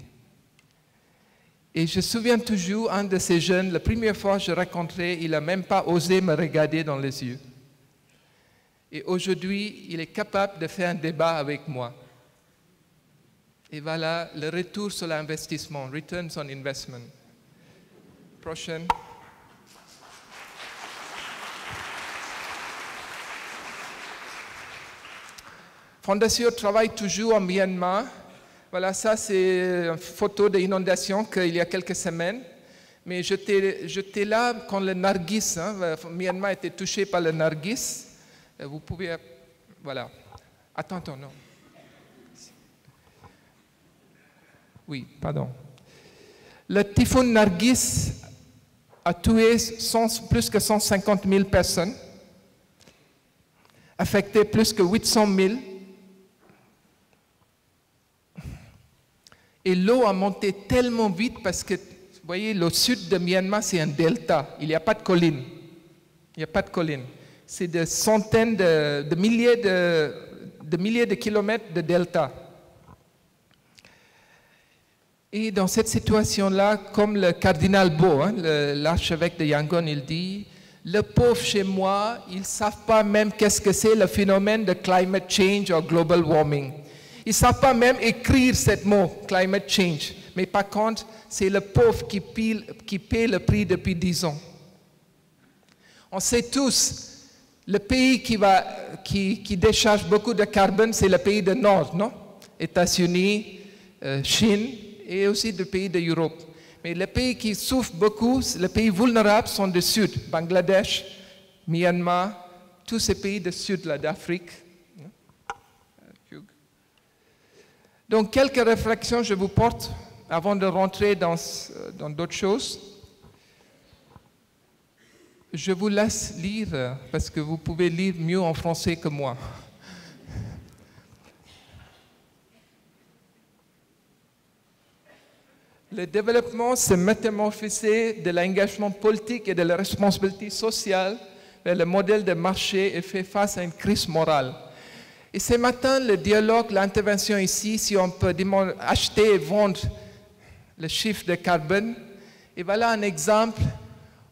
Et je me souviens toujours, un de ces jeunes, la première fois que je l'ai rencontré, il n'a même pas osé me regarder dans les yeux. Et aujourd'hui, il est capable de faire un débat avec moi. Et voilà le retour sur l'investissement, returns on investment. Prochaine. Fondation travaille toujours en Myanmar. Voilà, ça c'est une photo d'inondation qu'il y a quelques semaines. Mais j'étais là quand le nargis, Myanmar était touché par le nargis. Vous pouvez, voilà. Attends, non. Oui, pardon. Le typhon Nargis a tué plus que 150 000 personnes, affecté plus que 800 000. Et l'eau a monté tellement vite parce que, vous voyez, le sud de Myanmar, c'est un delta. Il n'y a pas de collines. Il n'y a pas de collines. C'est des centaines de milliers de kilomètres de delta. Et dans cette situation-là, comme le cardinal Bo, l'archevêque de Yangon, il dit, le pauvre chez moi, ils ne savent pas même qu'est-ce que c'est le phénomène de climate change ou global warming. Ils ne savent pas même écrire ce mot, climate change. Mais par contre, c'est le pauvre qui paie le prix depuis 10 ans. On sait tous, le pays qui décharge beaucoup de carbone, c'est le pays du Nord, non? États-Unis, Chine, et aussi des pays d'Europe. Mais les pays qui souffrent beaucoup, les pays vulnérables sont du Sud, Bangladesh, Myanmar, tous ces pays du Sud d'Afrique. Donc, quelques réflexions je vous porte avant de rentrer dans d'autres choses. Je vous laisse lire, parce que vous pouvez lire mieux en français que moi. Le développement s'est métamorphosé de l'engagement politique et de la responsabilité sociale vers le modèle de marché et fait face à une crise morale. Et ce matin, le dialogue, l'intervention ici, si on peut acheter et vendre le chiffre de carbone, et voilà un exemple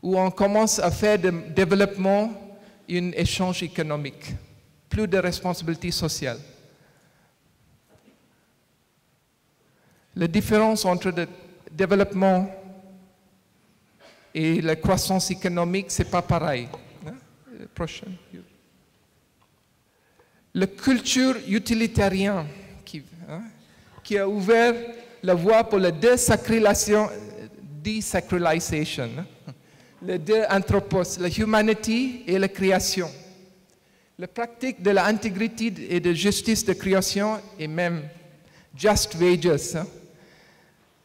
où on commence à faire de développement un échange économique, plus de responsabilité sociale. La différence entre le développement et la croissance économique, ce n'est pas pareil. Prochaine. La culture utilitarienne qui a ouvert la voie pour la désacralisation, le de-anthropos, la humanité et la création. La pratique de l'intégrité et de justice de création et même just wages.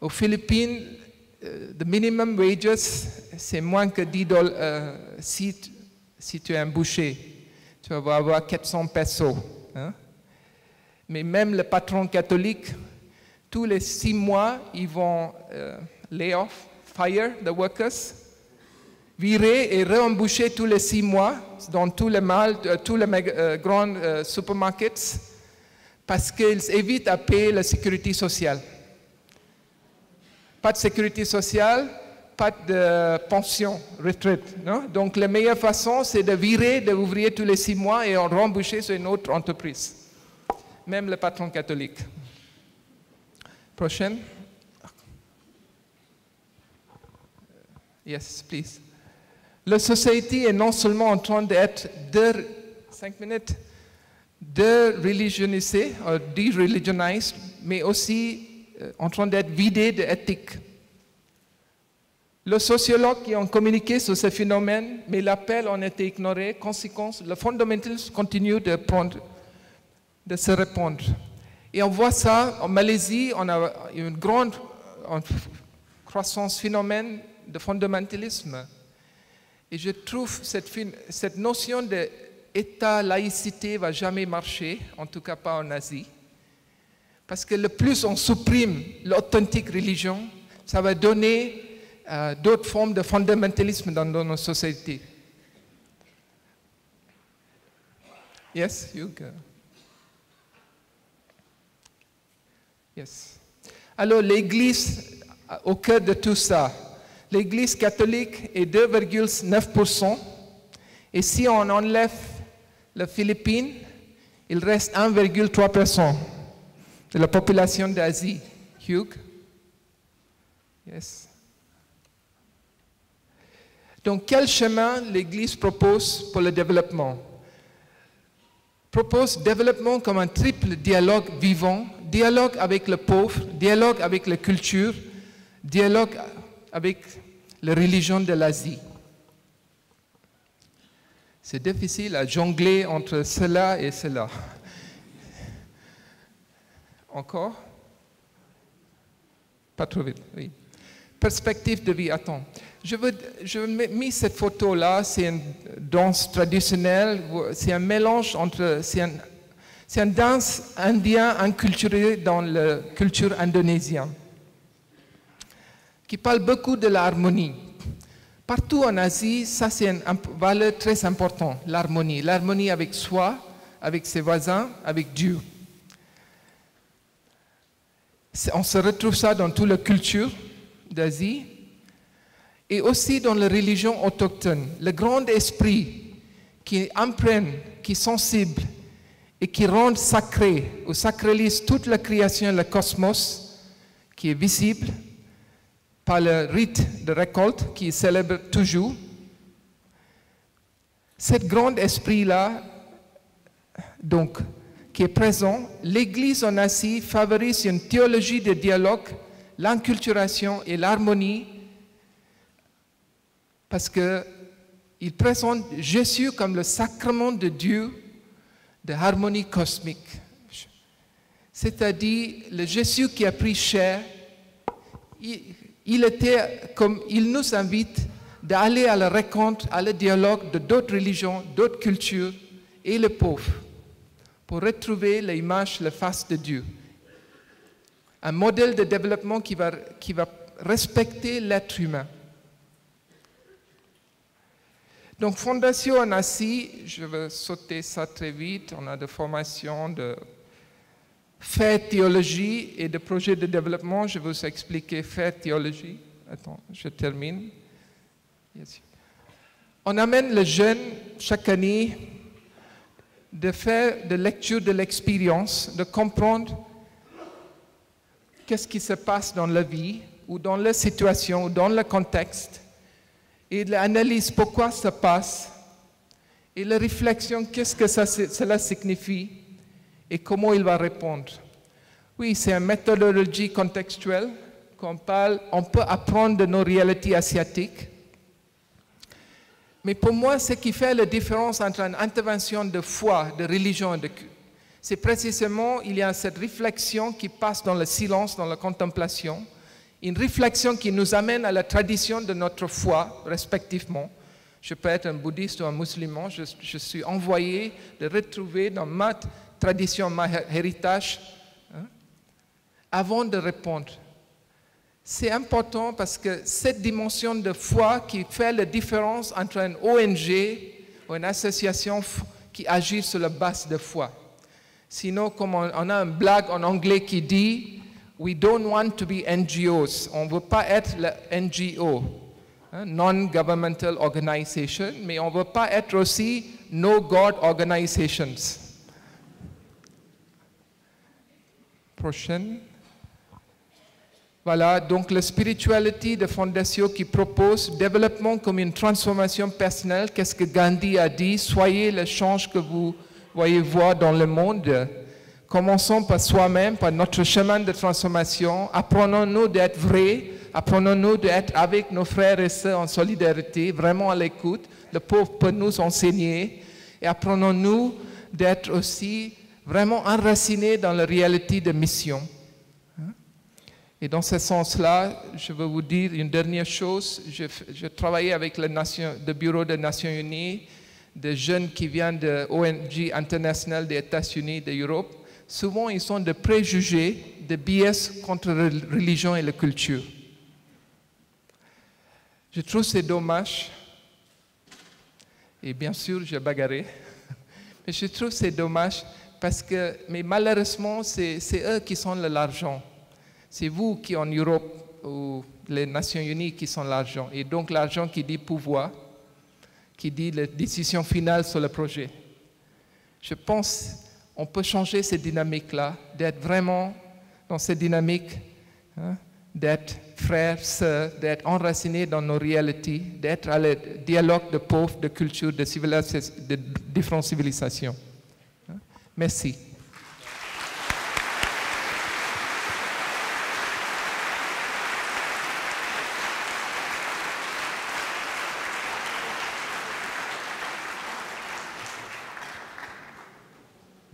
Aux Philippines, le minimum wages, c'est moins que 10 dollars si tu es un boucher. Tu vas avoir 400 pesos. Mais même le patron catholique, tous les 6 mois, ils vont lay off, fire the workers, virer et réembaucher tous les 6 mois dans tous les grands supermarkets parce qu'ils évitent à payer la sécurité sociale. Pas de sécurité sociale, pas de pension, retraite. Non? Donc la meilleure façon, c'est de virer des ouvriers tous les 6 mois et en rembaucher sur une autre entreprise. Même le patron catholique. Prochaine. Yes, please. La société est non seulement en train d'être de-religionisée, de-religionized, mais aussi en train d'être vidée d'éthique. Les sociologues qui ont communiqué sur ce phénomène, mais l'appel a été ignoré. Conséquence, le fondamentalisme continue de se répandre. Et on voit ça en Malaisie, on a une grande croissance phénomène de fondamentalisme. Et je trouve cette notion d'État laïcité va jamais marcher, en tout cas pas en Asie. Parce que le plus on supprime l'authentique religion, ça va donner d'autres formes de fondamentalisme dans nos sociétés. Yes, you go. Yes. Alors l'Église, au cœur de tout ça, l'Église catholique est 2,9%. Et si on enlève les Philippines, il reste 1,3% de la population d'Asie. Hugh? Yes. Donc, quel chemin l'Église propose pour le développement? propose développement comme un triple dialogue vivant, dialogue avec le pauvre, dialogue avec la culture, dialogue avec la religion de l'Asie. C'est difficile à jongler entre cela et cela. Encore? Pas trop vite, oui. Perspective de vie, attends. Je mis cette photo-là, c'est une danse traditionnelle, c'est un mélange entre... C'est une danse indienne inculturée dans la culture indonésienne, qui parle beaucoup de l'harmonie. Partout en Asie, ça c'est une valeur très importante, l'harmonie. L'harmonie avec soi, avec ses voisins, avec Dieu. On se retrouve ça dans toute la culture d'Asie et aussi dans les religions autochtones. Le grand esprit qui imprègne, qui est sensible et qui rend sacré ou sacralise toute la création, le cosmos, qui est visible par le rite de récolte qui célèbre toujours. Cet grand esprit-là, donc, qui est présent, l'Église en Asie favorise une théologie de dialogue, l'inculturation et l'harmonie, parce qu'il présente Jésus comme le sacrement de Dieu, de harmonie cosmique. C'est-à-dire, le Jésus qui a pris chair, il nous invite d'aller à la rencontre, à le dialogue de d'autres religions, d'autres cultures et les pauvres, pour retrouver l'image, la face de Dieu. Un modèle de développement qui va respecter l'être humain. Donc, Fondation en Asie, je vais sauter ça très vite, on a des formations de faire théologie et de projets de développement. Je vais vous expliquer faire théologie. Attends, je termine. On amène les jeunes chaque année de faire de lecture de l'expérience, de comprendre qu'est-ce qui se passe dans la vie ou dans la situation ou dans le contexte et l'analyse pourquoi ça passe et la réflexion qu'est-ce que cela signifie et comment il va répondre. Oui, c'est une méthodologie contextuelle qu'on parle, on peut apprendre de nos réalités asiatiques. Mais pour moi, ce qui fait la différence entre une intervention de foi, de religion et de culte, c'est précisément, il y a cette réflexion qui passe dans le silence, dans la contemplation, une réflexion qui nous amène à la tradition de notre foi, respectivement. Je peux être un bouddhiste ou un musulman, je suis envoyé de retrouver dans ma tradition, mon héritage, avant de répondre. C'est important parce que cette dimension de foi qui fait la différence entre une ONG ou une association qui agit sur la base de foi. Sinon, comme on a une blague en anglais qui dit « We don't want to be NGOs ». On ne veut pas être la NGO, Non-Governmental Organization, mais on ne veut pas être aussi No God Organizations. Prochaine. Voilà, donc la spiritualité de Fondation qui propose développement comme une transformation personnelle. Qu'est-ce que Gandhi a dit? Soyez le change que vous voyez voir dans le monde. Commençons par soi-même, par notre chemin de transformation. Apprenons-nous d'être vrais, apprenons-nous d'être avec nos frères et sœurs en solidarité, vraiment à l'écoute. Le pauvre peut nous enseigner. Et apprenons-nous d'être aussi vraiment enracinés dans la réalité de mission. Et dans ce sens-là, je veux vous dire une dernière chose. Je travaillais avec le Bureau des Nations Unies, des jeunes qui viennent de ONG internationales des États-Unis, de l'Europe. Souvent, ils sont de préjugés, de biais contre la religion et la culture. Je trouve c'est dommage. Et bien sûr, j'ai bagarré. Mais je trouve c'est dommage parce que, mais malheureusement, c'est eux qui sont l'argent. C'est vous qui en Europe ou les Nations Unies qui sont l'argent. Et donc l'argent qui dit pouvoir, qui dit la décision finale sur le projet. Je pense qu'on peut changer cette dynamique-là, d'être vraiment dans cette dynamique, d'être frères, sœurs, d'être enracinés dans nos réalités, d'être à le dialogue de pauvres, de cultures, de différentes civilisations. Merci.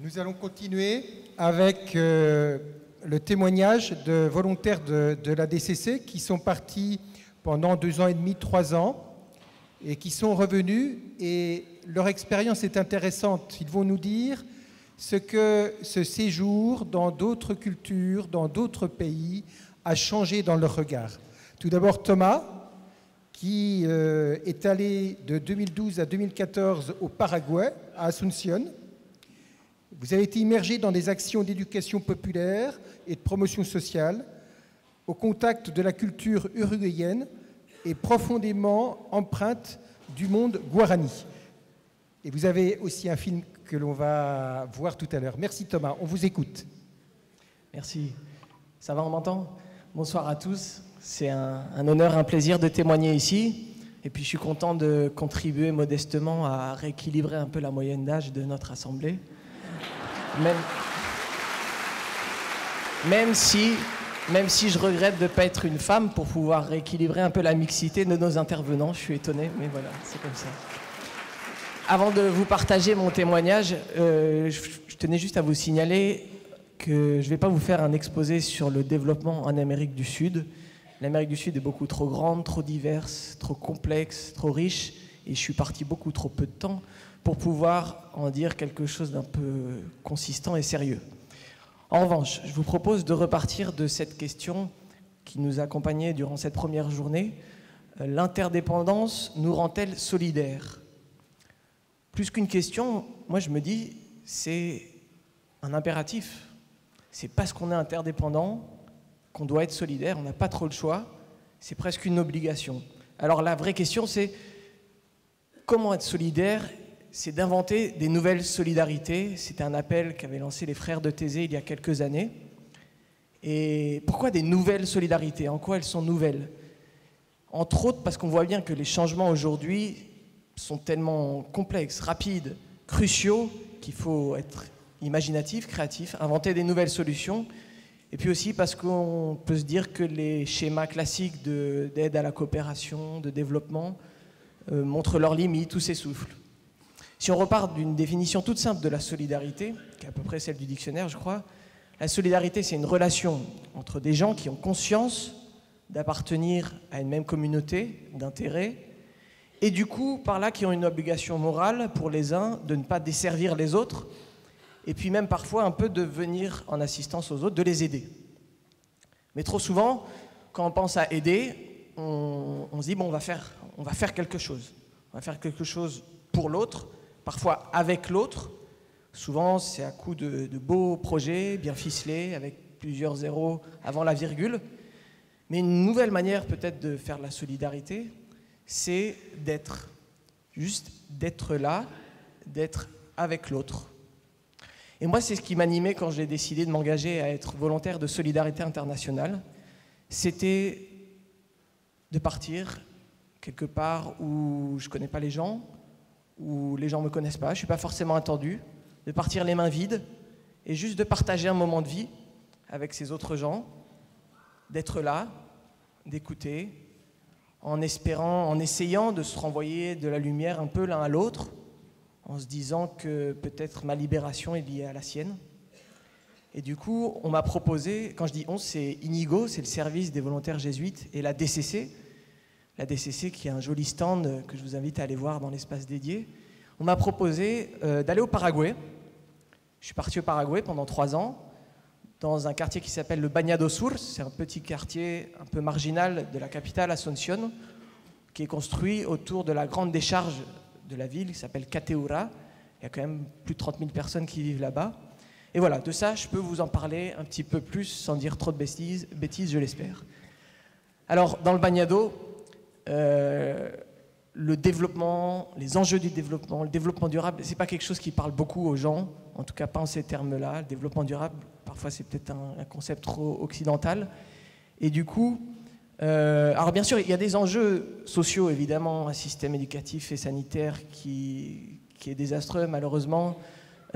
Nous allons continuer avec le témoignage de volontaires de la DCC qui sont partis pendant 2 ans et demi, 3 ans et qui sont revenus, et leur expérience est intéressante. Ils vont nous dire ce que ce séjour dans d'autres cultures, dans d'autres pays, a changé dans leur regard. Tout d'abord Thomas, qui est allé de 2012 à 2014 au Paraguay, à Asunción. Vous avez été immergé dans des actions d'éducation populaire et de promotion sociale, au contact de la culture uruguayenne et profondément empreinte du monde guarani. Et vous avez aussi un film que l'on va voir tout à l'heure. Merci Thomas, on vous écoute. Merci. Ça va, on m'entend? Bonsoir à tous. C'est un honneur, un plaisir de témoigner ici. Et puis je suis content de contribuer modestement à rééquilibrer un peu la moyenne d'âge de notre assemblée. Même si je regrette de ne pas être une femme pour pouvoir rééquilibrer un peu la mixité de nos intervenants. Je suis étonné, mais voilà, c'est comme ça. Avant de vous partager mon témoignage, je tenais juste à vous signaler que je ne vais pas vous faire un exposé sur le développement en Amérique du Sud. L'Amérique du Sud est beaucoup trop grande, trop diverse, trop complexe, trop riche, et je suis parti beaucoup trop peu de temps pour pouvoir en dire quelque chose d'un peu consistant et sérieux. En revanche, je vous propose de repartir de cette question qui nous accompagnait durant cette première journée. L'interdépendance nous rend-elle solidaires? Plus qu'une question, moi je me dis, c'est un impératif. C'est parce qu'on est interdépendant qu'on doit être solidaire, on n'a pas trop le choix, c'est presque une obligation. Alors la vraie question c'est, comment être solidaire? C'est d'inventer des nouvelles solidarités. C'était un appel qu'avaient lancé les frères de Thésée il y a quelques années. Et pourquoi des nouvelles solidarités? En quoi elles sont nouvelles? Entre autres parce qu'on voit bien que les changements aujourd'hui sont tellement complexes, rapides, cruciaux, qu'il faut être imaginatif, créatif, inventer des nouvelles solutions. Et puis aussi parce qu'on peut se dire que les schémas classiques d'aide à la coopération, de développement, montrent leurs limites ou s'essoufflent. Si on repart d'une définition toute simple de la solidarité, qui est à peu près celle du dictionnaire, je crois, la solidarité, c'est une relation entre des gens qui ont conscience d'appartenir à une même communauté d'intérêts, et du coup, par là, qui ont une obligation morale pour les uns de ne pas desservir les autres, et puis même parfois un peu de venir en assistance aux autres, de les aider. Mais trop souvent, quand on pense à aider, on se dit, bon, on va faire quelque chose. On va faire quelque chose pour l'autre, parfois avec l'autre. Souvent, c'est à coup de beaux projets, bien ficelés, avec plusieurs zéros avant la virgule. Mais une nouvelle manière peut-être de faire de la solidarité, c'est d'être, juste d'être là, d'être avec l'autre. Et moi, c'est ce qui m'animait quand j'ai décidé de m'engager à être volontaire de solidarité internationale. C'était de partir quelque part où je ne connais pas les gens, où les gens ne me connaissent pas, je ne suis pas forcément attendu, de partir les mains vides et juste de partager un moment de vie avec ces autres gens, d'être là, d'écouter, en espérant, en essayant de se renvoyer de la lumière un peu l'un à l'autre, en se disant que peut-être ma libération est liée à la sienne. Et du coup, on m'a proposé, quand je dis on, c'est Inigo, c'est le service des volontaires jésuites, et la DCC qui a un joli stand que je vous invite à aller voir dans l'espace dédié. On m'a proposé d'aller au Paraguay. Je suis parti au Paraguay pendant 3 ans, dans un quartier qui s'appelle le Bañado Sur. C'est un petit quartier un peu marginal de la capitale, Asunción, qui est construit autour de la grande décharge de la ville, qui s'appelle Cateura. Il y a quand même plus de 30 000 personnes qui vivent là-bas. Et voilà, de ça, je peux vous en parler un petit peu plus, sans dire trop de bêtises, je l'espère. Alors, dans le Bañado, le développement, les enjeux du développement, le développement durable, c'est pas quelque chose qui parle beaucoup aux gens, en tout cas pas en ces termes-là. Le développement durable, parfois c'est peut-être un concept trop occidental. Et du coup, alors bien sûr, il y a des enjeux sociaux, évidemment, un système éducatif et sanitaire qui est désastreux, malheureusement,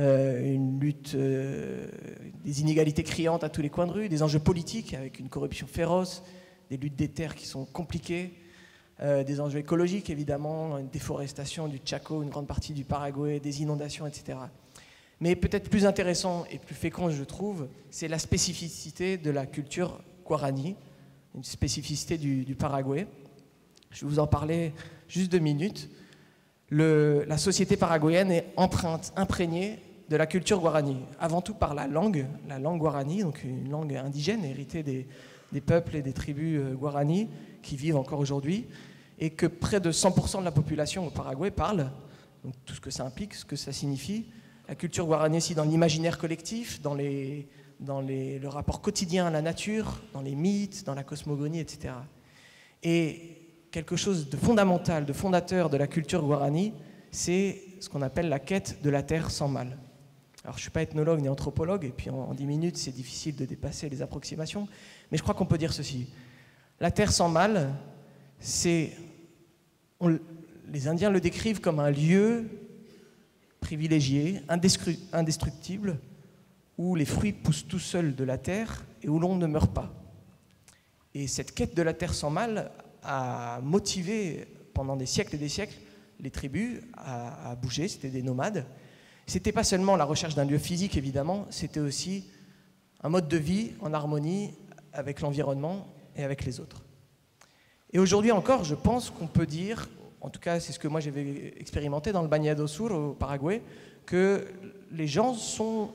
une lutte, des inégalités criantes à tous les coins de rue, des enjeux politiques avec une corruption féroce, des luttes des terres qui sont compliquées, des enjeux écologiques évidemment, une déforestation du Chaco, une grande partie du Paraguay, des inondations, etc. Mais peut-être plus intéressant et plus fécond, je trouve, c'est la spécificité de la culture guarani, une spécificité du Paraguay. Je vais vous en parler juste 2 minutes. La société paraguayenne est imprégnée de la culture guarani, avant tout par la langue guarani, donc une langue indigène héritée des peuples et des tribus guarani qui vivent encore aujourd'hui, et que près de 100% de la population au Paraguay parle, donc tout ce que ça implique, ce que ça signifie. La culture guarani aussi dans l'imaginaire collectif, dans le rapport quotidien à la nature, dans les mythes, dans la cosmogonie, etc. Et quelque chose de fondamental, de fondateur de la culture guarani, c'est ce qu'on appelle la quête de la terre sans mal. Alors je ne suis pas ethnologue ni anthropologue, et puis en 10 minutes c'est difficile de dépasser les approximations, mais je crois qu'on peut dire ceci. La terre sans mal, les Indiens le décrivent comme un lieu privilégié, indestructible, où les fruits poussent tout seuls de la terre et où l'on ne meurt pas. Et cette quête de la terre sans mal a motivé pendant des siècles et des siècles les tribus à bouger, c'était des nomades. C'était pas seulement la recherche d'un lieu physique évidemment, c'était aussi un mode de vie en harmonie avec l'environnement et avec les autres. Et aujourd'hui encore, je pense qu'on peut dire, en tout cas c'est ce que moi j'avais expérimenté dans le Bañado Sur au Paraguay, que les gens sont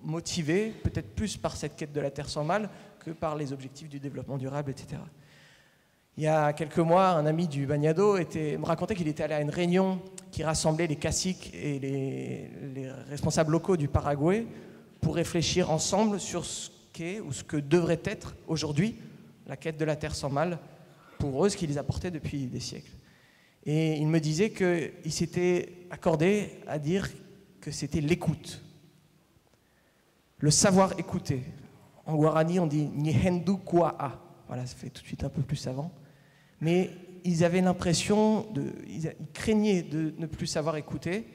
motivés peut-être plus par cette quête de la terre sans mal que par les objectifs du développement durable, etc. Il y a quelques mois, un ami du Bañado me racontait qu'il était allé à une réunion qui rassemblait les caciques et les responsables locaux du Paraguay pour réfléchir ensemble sur ce qu'est ou ce que devrait être aujourd'hui la quête de la terre sans mal pour eux, ce qui les apportait depuis des siècles. Et il me disait qu'il s'était accordé à dire que c'était l'écoute, le savoir écouter. En guarani, on dit « Nihendu Kua'a ». Voilà, ça fait tout de suite un peu plus savant. Mais ils avaient l'impression, ils craignaient de ne plus savoir écouter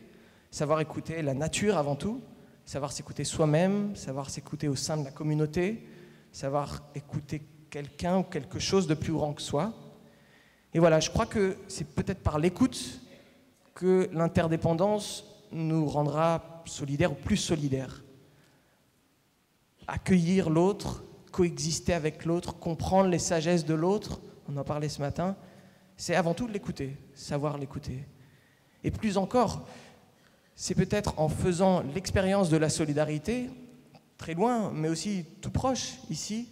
la nature avant tout, savoir s'écouter soi-même, savoir s'écouter au sein de la communauté, savoir écouter quelqu'un ou quelque chose de plus grand que soi. Et voilà, je crois que c'est peut-être par l'écoute que l'interdépendance nous rendra solidaires ou plus solidaires. Accueillir l'autre, coexister avec l'autre, comprendre les sagesses de l'autre, on en parlait ce matin, c'est avant tout de l'écouter, savoir l'écouter. Et plus encore, c'est peut-être en faisant l'expérience de la solidarité, très loin, mais aussi tout proche, ici,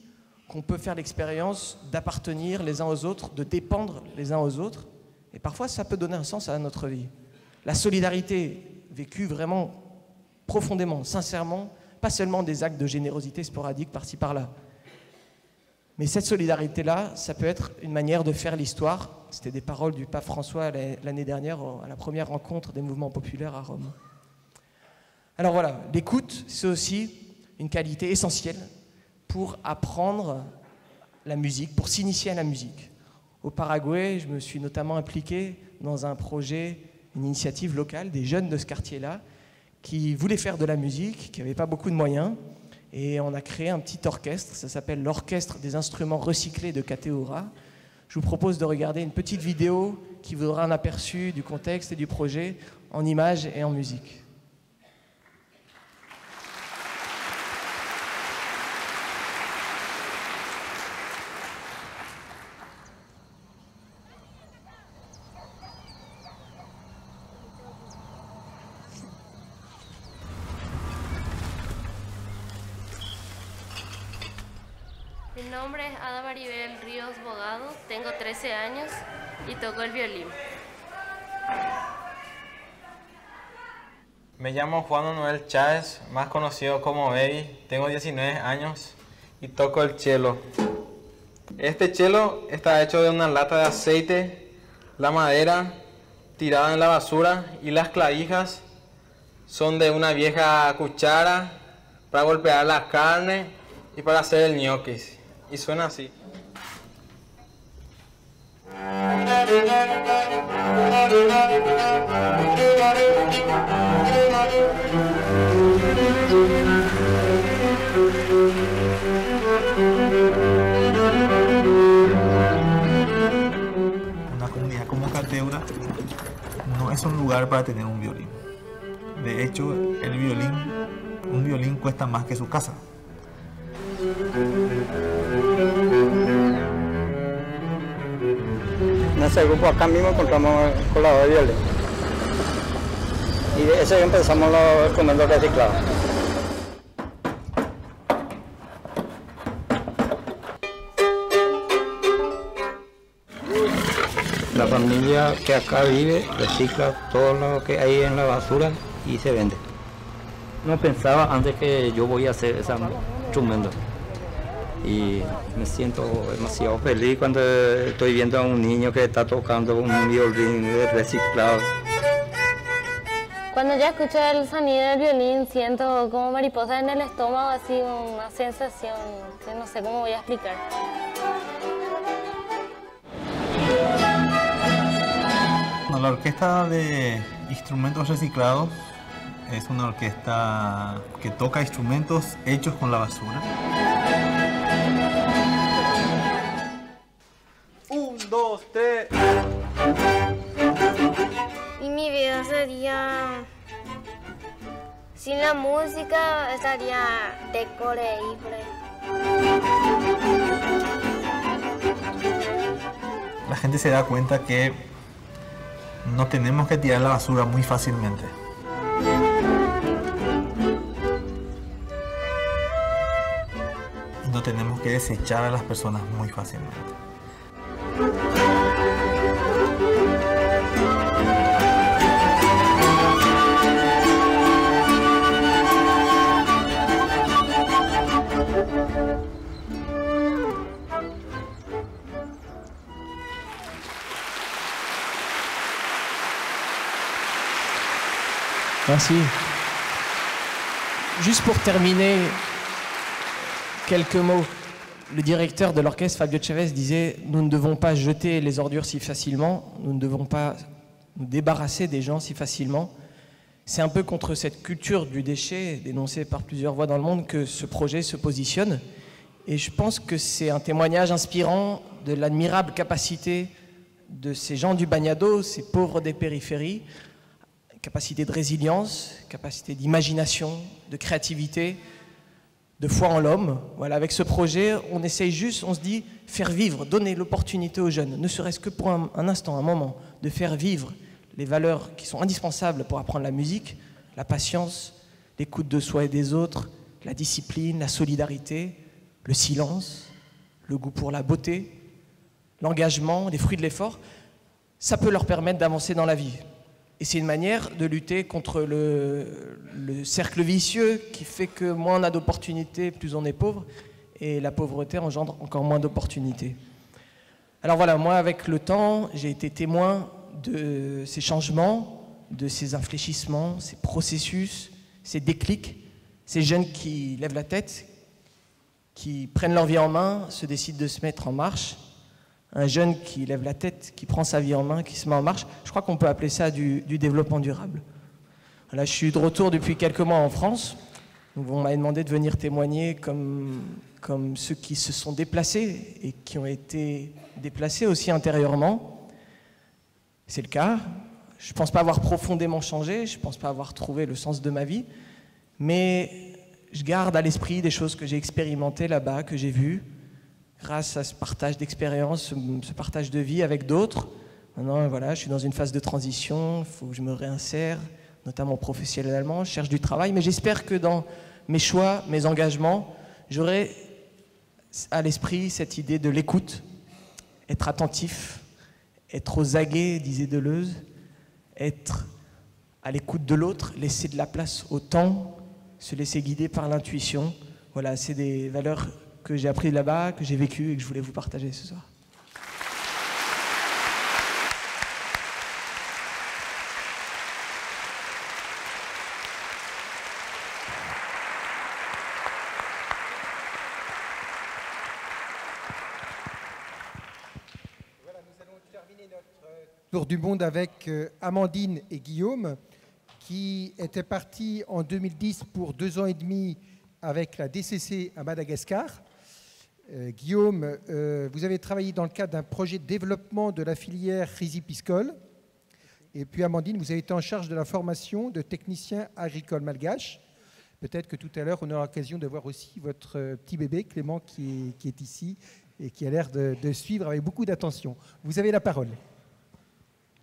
qu'on peut faire l'expérience d'appartenir les uns aux autres, de dépendre les uns aux autres. Et parfois, ça peut donner un sens à notre vie. La solidarité vécue vraiment profondément, sincèrement, pas seulement des actes de générosité sporadiques par-ci par-là. Mais cette solidarité-là, ça peut être une manière de faire l'histoire. C'était des paroles du pape François l'année dernière à la première rencontre des mouvements populaires à Rome. Alors voilà, l'écoute, c'est aussi une qualité essentielle pour apprendre la musique, pour s'initier à la musique. Au Paraguay, je me suis notamment impliqué dans un projet, une initiative locale des jeunes de ce quartier-là qui voulaient faire de la musique, qui n'avaient pas beaucoup de moyens. Et on a créé un petit orchestre, ça s'appelle l'Orchestre des instruments recyclés de Cateura. Je vous propose de regarder une petite vidéo qui vous donnera un aperçu du contexte et du projet en images et en musique. Mi nombre es Ada Maribel Ríos Bogado, tengo 13 años y toco el violín. Me llamo Juan Manuel Chávez, más conocido como Baby, tengo 19 años y toco el cello. Este cello está hecho de una lata de aceite, la madera tirada en la basura y las clavijas son de una vieja cuchara para golpear la carne y para hacer el ñoquis. Y suena así. Una comunidad como Cateura no es un lugar para tener un violín. De hecho, un violín cuesta más que su casa. En ese grupo acá mismo encontramos el colador de violín. Y de ese empezamos los instrumentos reciclados. La familia que acá vive recicla todo lo que hay en la basura y se vende. No pensaba antes que yo voy a hacer ese instrumento. Y me siento demasiado feliz cuando estoy viendo a un niño que está tocando un violín reciclado. Cuando ya escucho el sonido del violín siento como mariposas en el estómago, así una sensación que no sé cómo voy a explicar. La orquesta de instrumentos reciclados es una orquesta que toca instrumentos hechos con la basura. 1, 2, 3. Y mi vida sería... Sin la música estaría increíble. La gente se da cuenta que no tenemos que tirar la basura muy fácilmente. Y no tenemos que desechar a las personas muy fácilmente. Merci. Juste pour terminer, quelques mots. Le directeur de l'orchestre, Fabio Chavez, disait « Nous ne devons pas jeter les ordures si facilement, nous ne devons pas nous débarrasser des gens si facilement ». C'est un peu contre cette culture du déchet, dénoncée par plusieurs voix dans le monde, que ce projet se positionne. Et je pense que c'est un témoignage inspirant de l'admirable capacité de ces gens du Bagnado, ces pauvres des périphéries, capacité de résilience, capacité d'imagination, de créativité, de foi en l'homme. Voilà, avec ce projet, on essaye juste, on se dit, faire vivre, donner l'opportunité aux jeunes, ne serait-ce que pour un instant, un moment, de faire vivre les valeurs qui sont indispensables pour apprendre la musique, la patience, l'écoute de soi et des autres, la discipline, la solidarité, le silence, le goût pour la beauté, l'engagement, les fruits de l'effort. Ça peut leur permettre d'avancer dans la vie. Et c'est une manière de lutter contre le cercle vicieux qui fait que moins on a d'opportunités, plus on est pauvre, et la pauvreté engendre encore moins d'opportunités. Alors voilà, moi avec le temps, j'ai été témoin de ces changements, de ces infléchissements, ces processus, ces déclics, ces jeunes qui lèvent la tête, qui prennent leur vie en main, se décident de se mettre en marche. Un jeune qui lève la tête, qui prend sa vie en main, qui se met en marche, je crois qu'on peut appeler ça du développement durable. Là, je suis de retour depuis quelques mois en France. Donc, on m'a demandé de venir témoigner comme ceux qui se sont déplacés et qui ont été déplacés aussi intérieurement. C'est le cas. Je ne pense pas avoir profondément changé, je ne pense pas avoir trouvé le sens de ma vie, mais je garde à l'esprit des choses que j'ai expérimentées là-bas, que j'ai vues, grâce à ce partage d'expérience, ce partage de vie avec d'autres. Maintenant, voilà, je suis dans une phase de transition, il faut que je me réinsère, notamment professionnellement, je cherche du travail, mais j'espère que dans mes choix, mes engagements, j'aurai à l'esprit cette idée de l'écoute, être attentif, être aux aguets, disait Deleuze, être à l'écoute de l'autre, laisser de la place au temps, se laisser guider par l'intuition. Voilà, c'est des valeurs que j'ai appris là-bas, que j'ai vécu et que je voulais vous partager ce soir. Voilà, nous allons terminer notre tour du monde avec Amandine et Guillaume. qui était parti en 2010 pour 2 ans et demi avec la DCC à Madagascar. Guillaume, vous avez travaillé dans le cadre d'un projet de développement de la filière rizipiscole. Et puis Amandine, vous avez été en charge de la formation de techniciens agricoles malgaches. Peut-être que tout à l'heure, on aura l'occasion de voir aussi votre petit bébé, Clément, qui est ici et qui a l'air de suivre avec beaucoup d'attention. Vous avez la parole.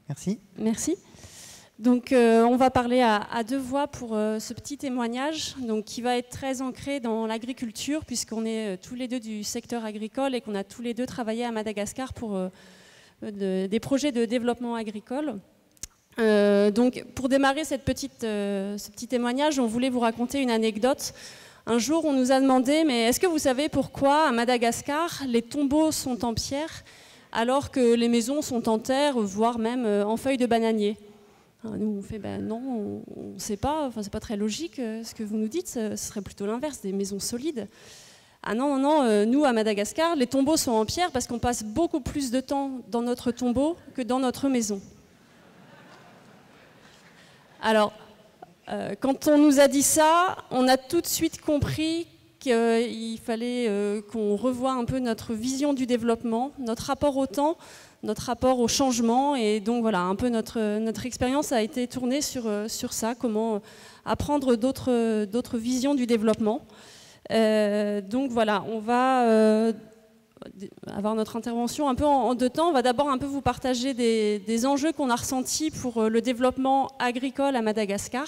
Merci. Merci. Donc, on va parler à 2 voix pour ce petit témoignage, donc, qui va être très ancré dans l'agriculture, puisqu'on est tous les deux du secteur agricole et qu'on a tous les deux travaillé à Madagascar pour des projets de développement agricole. Donc, pour démarrer ce petit témoignage, on voulait vous raconter une anecdote. Un jour, on nous a demandé, mais est-ce que vous savez pourquoi à Madagascar, les tombeaux sont en pierre alors que les maisons sont en terre, voire même en feuilles de bananier? Nous, on fait, non, on ne sait pas, enfin, c'est pas très logique ce que vous nous dites, ce serait plutôt l'inverse, des maisons solides. Ah non, nous, à Madagascar, les tombeaux sont en pierre parce qu'on passe beaucoup plus de temps dans notre tombeau que dans notre maison. Alors, quand on nous a dit ça, on a tout de suite compris qu'il fallait qu'on revoie un peu notre vision du développement, notre rapport au temps, notre rapport au changement. Et donc voilà, un peu notre expérience a été tournée sur ça, comment apprendre d'autres visions du développement. Donc voilà, on va avoir notre intervention un peu en 2 temps. On va d'abord un peu vous partager des enjeux qu'on a ressentis pour le développement agricole à Madagascar.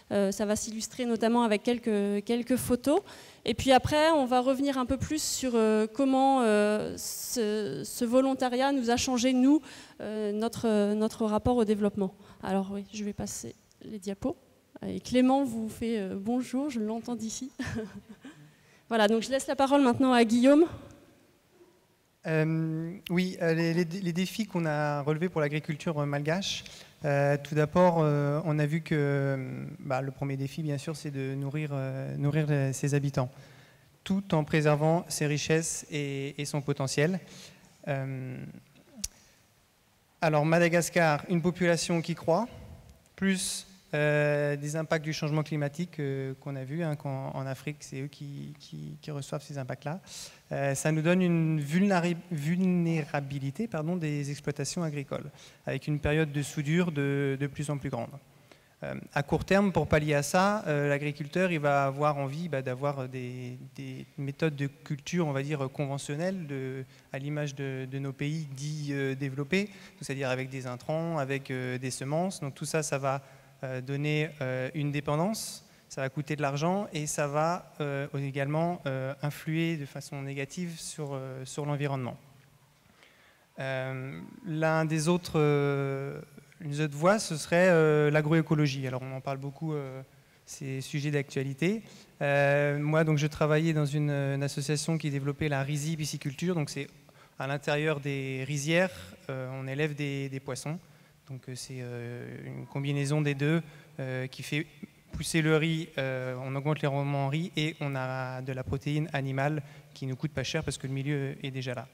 Ça va s'illustrer notamment avec quelques photos. Et puis après, on va revenir un peu plus sur comment ce volontariat nous a changé, nous, notre rapport au développement. Alors oui, je vais passer les diapos. Et Clément vous fait bonjour, je l'entends d'ici. Voilà, donc je laisse la parole maintenant à Guillaume. Oui, les défis qu'on a relevés pour l'agriculture malgache. Tout d'abord, on a vu que le premier défi, bien sûr, c'est de nourrir ses habitants, tout en préservant ses richesses et son potentiel. Alors, Madagascar, une population qui croît, plus des impacts du changement climatique qu'on a vu, qu'en Afrique, c'est eux qui reçoivent ces impacts-là. Ça nous donne une vulnérabilité des exploitations agricoles, avec une période de soudure de plus en plus grande. À court terme, pour pallier à ça, l'agriculteur il va avoir envie d'avoir des méthodes de culture, on va dire, conventionnelles, à l'image de nos pays dits développés, c'est-à-dire avec des intrants, avec des semences. Donc tout ça, ça va donner une dépendance, ça va coûter de l'argent et ça va également influer de façon négative sur l'environnement. Une des autres voies, ce serait l'agroécologie. Alors on en parle beaucoup, c'est sujet d'actualité. Moi, donc, je travaillais dans une association qui développait la rizipisciculture. Donc c'est à l'intérieur des rizières, on élève des poissons. Donc c'est une combinaison des deux qui fait pousser le riz, on augmente les rendements en riz et on a de la protéine animale qui ne coûte pas cher parce que le milieu est déjà là.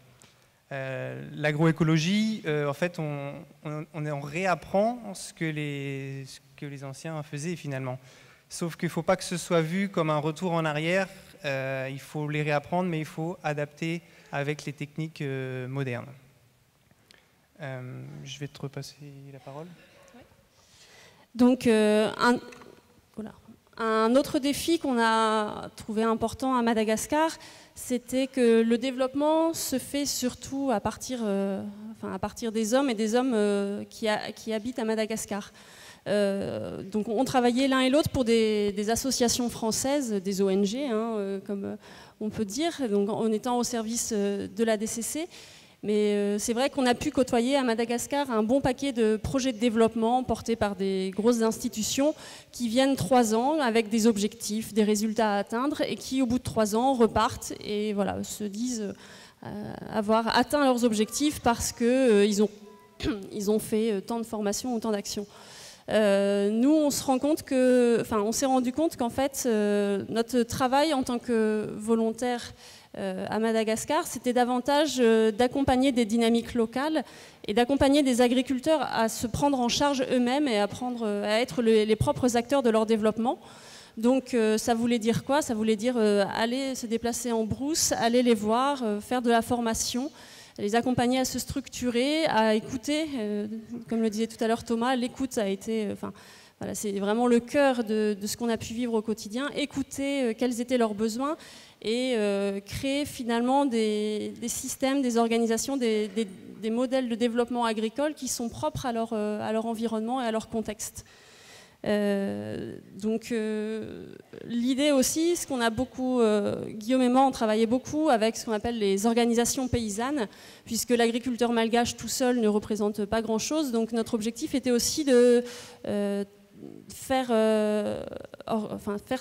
L'agroécologie, en fait, on réapprend ce que les anciens faisaient finalement. Sauf qu'il ne faut pas que ce soit vu comme un retour en arrière, il faut les réapprendre, mais il faut adapter avec les techniques modernes. Je vais te repasser la parole. Oui. Donc, un autre défi qu'on a trouvé important à Madagascar, c'était que le développement se fait surtout à partir des hommes et des hommes qui habitent à Madagascar. Donc on travaillait l'un et l'autre pour des associations françaises, des ONG, comme on peut dire, donc en étant au service de la DCC. Mais c'est vrai qu'on a pu côtoyer à Madagascar un bon paquet de projets de développement portés par des grosses institutions qui viennent 3 ans avec des objectifs, des résultats à atteindre et qui, au bout de 3 ans, repartent et voilà, se disent avoir atteint leurs objectifs parce qu'ils ont fait tant de formations ou tant d'actions. Nous, on s'est rendu compte qu'en fait, notre travail en tant que volontaire à Madagascar, c'était davantage d'accompagner des dynamiques locales et d'accompagner des agriculteurs à se prendre en charge eux-mêmes et à être les propres acteurs de leur développement. Donc ça voulait dire quoi? Ça voulait dire aller se déplacer en brousse, aller les voir, faire de la formation, les accompagner à se structurer, à écouter. Comme le disait tout à l'heure Thomas, l'écoute a été... Voilà, c'est vraiment le cœur de ce qu'on a pu vivre au quotidien, écouter quels étaient leurs besoins et créer finalement des systèmes, des organisations, des modèles de développement agricole qui sont propres à leur environnement et à leur contexte. Donc l'idée aussi, ce qu'on a beaucoup, Guillaume et moi on travaillait beaucoup avec ce qu'on appelle les organisations paysannes, puisque l'agriculteur malgache tout seul ne représente pas grand chose, donc notre objectif était aussi de faire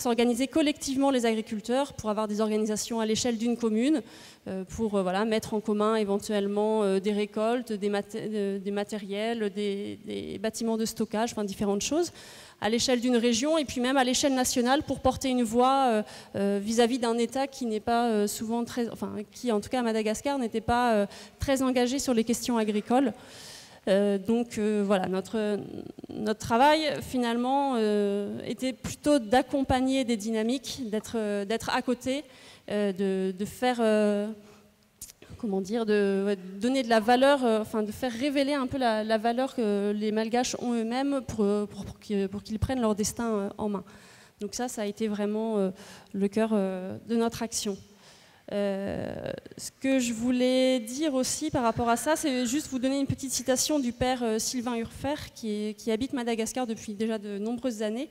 s'organiser collectivement les agriculteurs pour avoir des organisations à l'échelle d'une commune, pour mettre en commun éventuellement des récoltes, des matériels, des bâtiments de stockage, enfin différentes choses, à l'échelle d'une région et puis même à l'échelle nationale pour porter une voix vis-à-vis d'un État qui n'est pas souvent très, qui en tout cas à Madagascar n'était pas très engagé sur les questions agricoles. Voilà, notre travail finalement était plutôt d'accompagner des dynamiques, d'être à côté, de faire, comment dire, de donner de la valeur, de faire révéler un peu la valeur que les Malgaches ont eux-mêmes pour qu'ils prennent leur destin en main. Donc ça a été vraiment le cœur de notre action. Ce que je voulais dire aussi par rapport à ça, c'est juste vous donner une petite citation du père Sylvain Urfer qui habite Madagascar depuis déjà de nombreuses années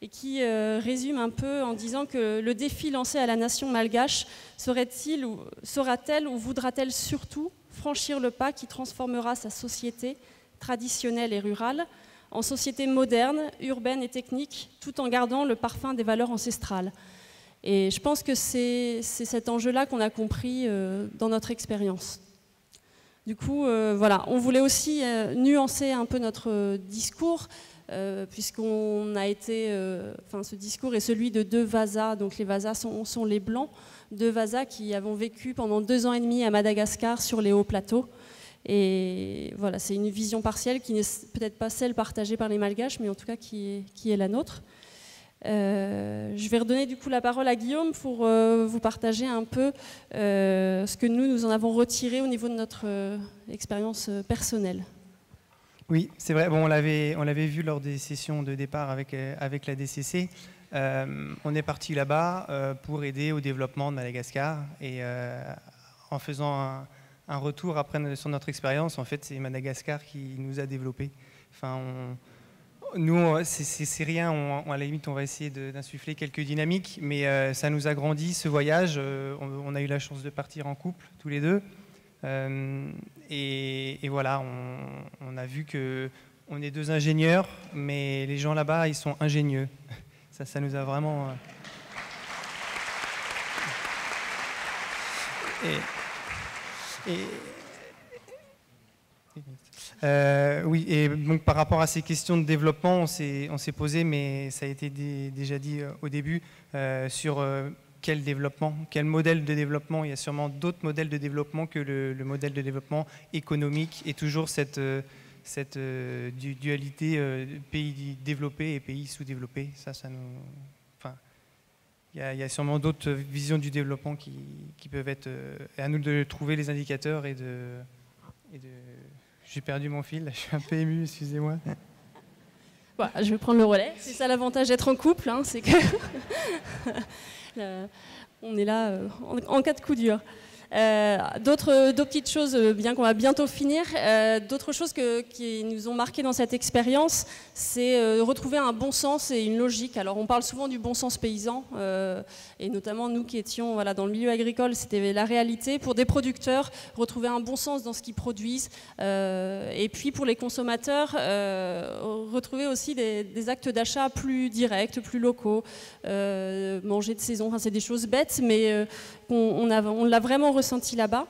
et qui résume un peu en disant que le défi lancé à la nation malgache sera-t-elle ou voudra-t-elle surtout franchir le pas qui transformera sa société traditionnelle et rurale en société moderne, urbaine et technique, tout en gardant le parfum des valeurs ancestrales. Et je pense que c'est cet enjeu-là qu'on a compris dans notre expérience. Du coup, voilà, on voulait aussi nuancer un peu notre discours, puisqu'on a été, ce discours est celui de deux Vasas, donc les Vasas sont les Blancs, deux Vasas qui avons vécu pendant 2 ans et demi à Madagascar sur les hauts plateaux. Et voilà, c'est une vision partielle qui n'est peut-être pas celle partagée par les Malgaches, mais en tout cas qui est la nôtre. Je vais redonner du coup la parole à Guillaume pour vous partager un peu ce que nous en avons retiré au niveau de notre expérience personnelle. Oui, c'est vrai. Bon, on l'avait vu lors des sessions de départ avec la DCC. On est parti là-bas pour aider au développement de Madagascar et en faisant un retour après sur notre expérience, en fait, c'est Madagascar qui nous a développés. Enfin, nous, c'est rien, à la limite, on va essayer d'insuffler quelques dynamiques, mais ça nous a grandi, ce voyage. On a eu la chance de partir en couple, tous les deux. Et voilà, on a vu qu'on est 2 ingénieurs, mais les gens là-bas, ils sont ingénieux. Ça nous a vraiment... Oui, et donc par rapport à ces questions de développement, on s'est posé, mais ça a été déjà dit au début, sur quel développement, quel modèle de développement. Il y a sûrement d'autres modèles de développement que le modèle de développement économique et toujours cette dualité pays développés et pays sous-développés. Ça nous... Enfin, il y a sûrement d'autres visions du développement qui peuvent être... à nous de trouver les indicateurs et de... J'ai perdu mon fil, je suis un peu ému, excusez-moi. Bon, je vais prendre le relais. C'est ça l'avantage d'être en couple, hein, c'est que on est là en cas de coup dur. D'autres petites choses, bien qu'on va bientôt finir, d'autres choses qui nous ont marqué dans cette expérience, c'est retrouver un bon sens et une logique. Alors on parle souvent du bon sens paysan, et notamment nous qui étions dans le milieu agricole, c'était la réalité. Pour des producteurs, retrouver un bon sens dans ce qu'ils produisent, et puis pour les consommateurs, retrouver aussi des actes d'achat plus directs, plus locaux, manger de saison, enfin, c'est des choses bêtes, mais on l'a vraiment ressenti là-bas.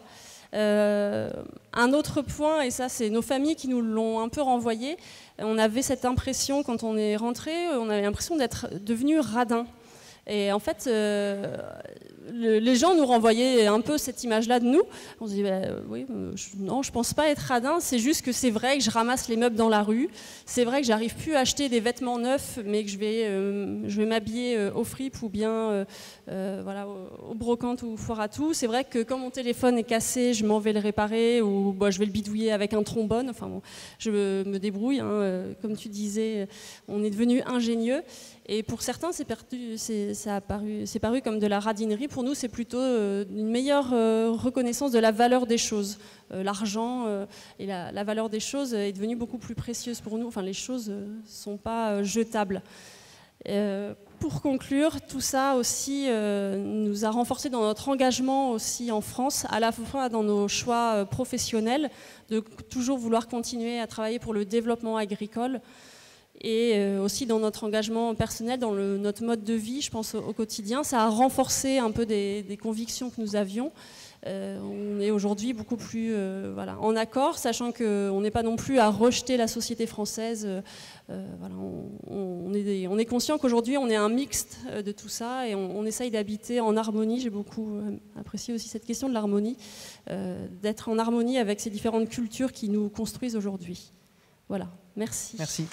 Un autre point, et ça c'est nos familles qui nous l'ont un peu renvoyé, on avait cette impression quand on est rentré, on avait l'impression d'être devenu radin. Et en fait, les gens nous renvoyaient un peu cette image-là de nous. On se dit, oui, non, je pense pas être radin, c'est juste que c'est vrai que je ramasse les meubles dans la rue, c'est vrai que j'arrive plus à acheter des vêtements neufs, mais que je vais m'habiller au fripe ou bien voilà, au brocante ou foire à tout. C'est vrai que quand mon téléphone est cassé, je m'en vais le réparer ou je vais le bidouiller avec un trombone. Enfin, bon, je me débrouille. Hein. Comme tu disais, on est devenu ingénieux. Et pour certains, c'est paru comme de la radinerie. Pour nous, c'est plutôt une meilleure reconnaissance de la valeur des choses. L'argent et la valeur des choses est devenue beaucoup plus précieuse pour nous. Enfin, les choses ne sont pas jetables. Pour conclure, tout ça aussi nous a renforcé dans notre engagement aussi en France, à la fois dans nos choix professionnels, de toujours vouloir continuer à travailler pour le développement agricole, et aussi dans notre engagement personnel, dans notre mode de vie, je pense au quotidien. Ça a renforcé un peu des convictions que nous avions. On est aujourd'hui beaucoup plus voilà, en accord, sachant qu'on n'est pas non plus à rejeter la société française. Voilà, on est conscient qu'aujourd'hui on est un mixte de tout ça et on essaye d'habiter en harmonie. J'ai beaucoup apprécié aussi cette question de l'harmonie, d'être en harmonie avec ces différentes cultures qui nous construisent aujourd'hui. Voilà, merci. Merci.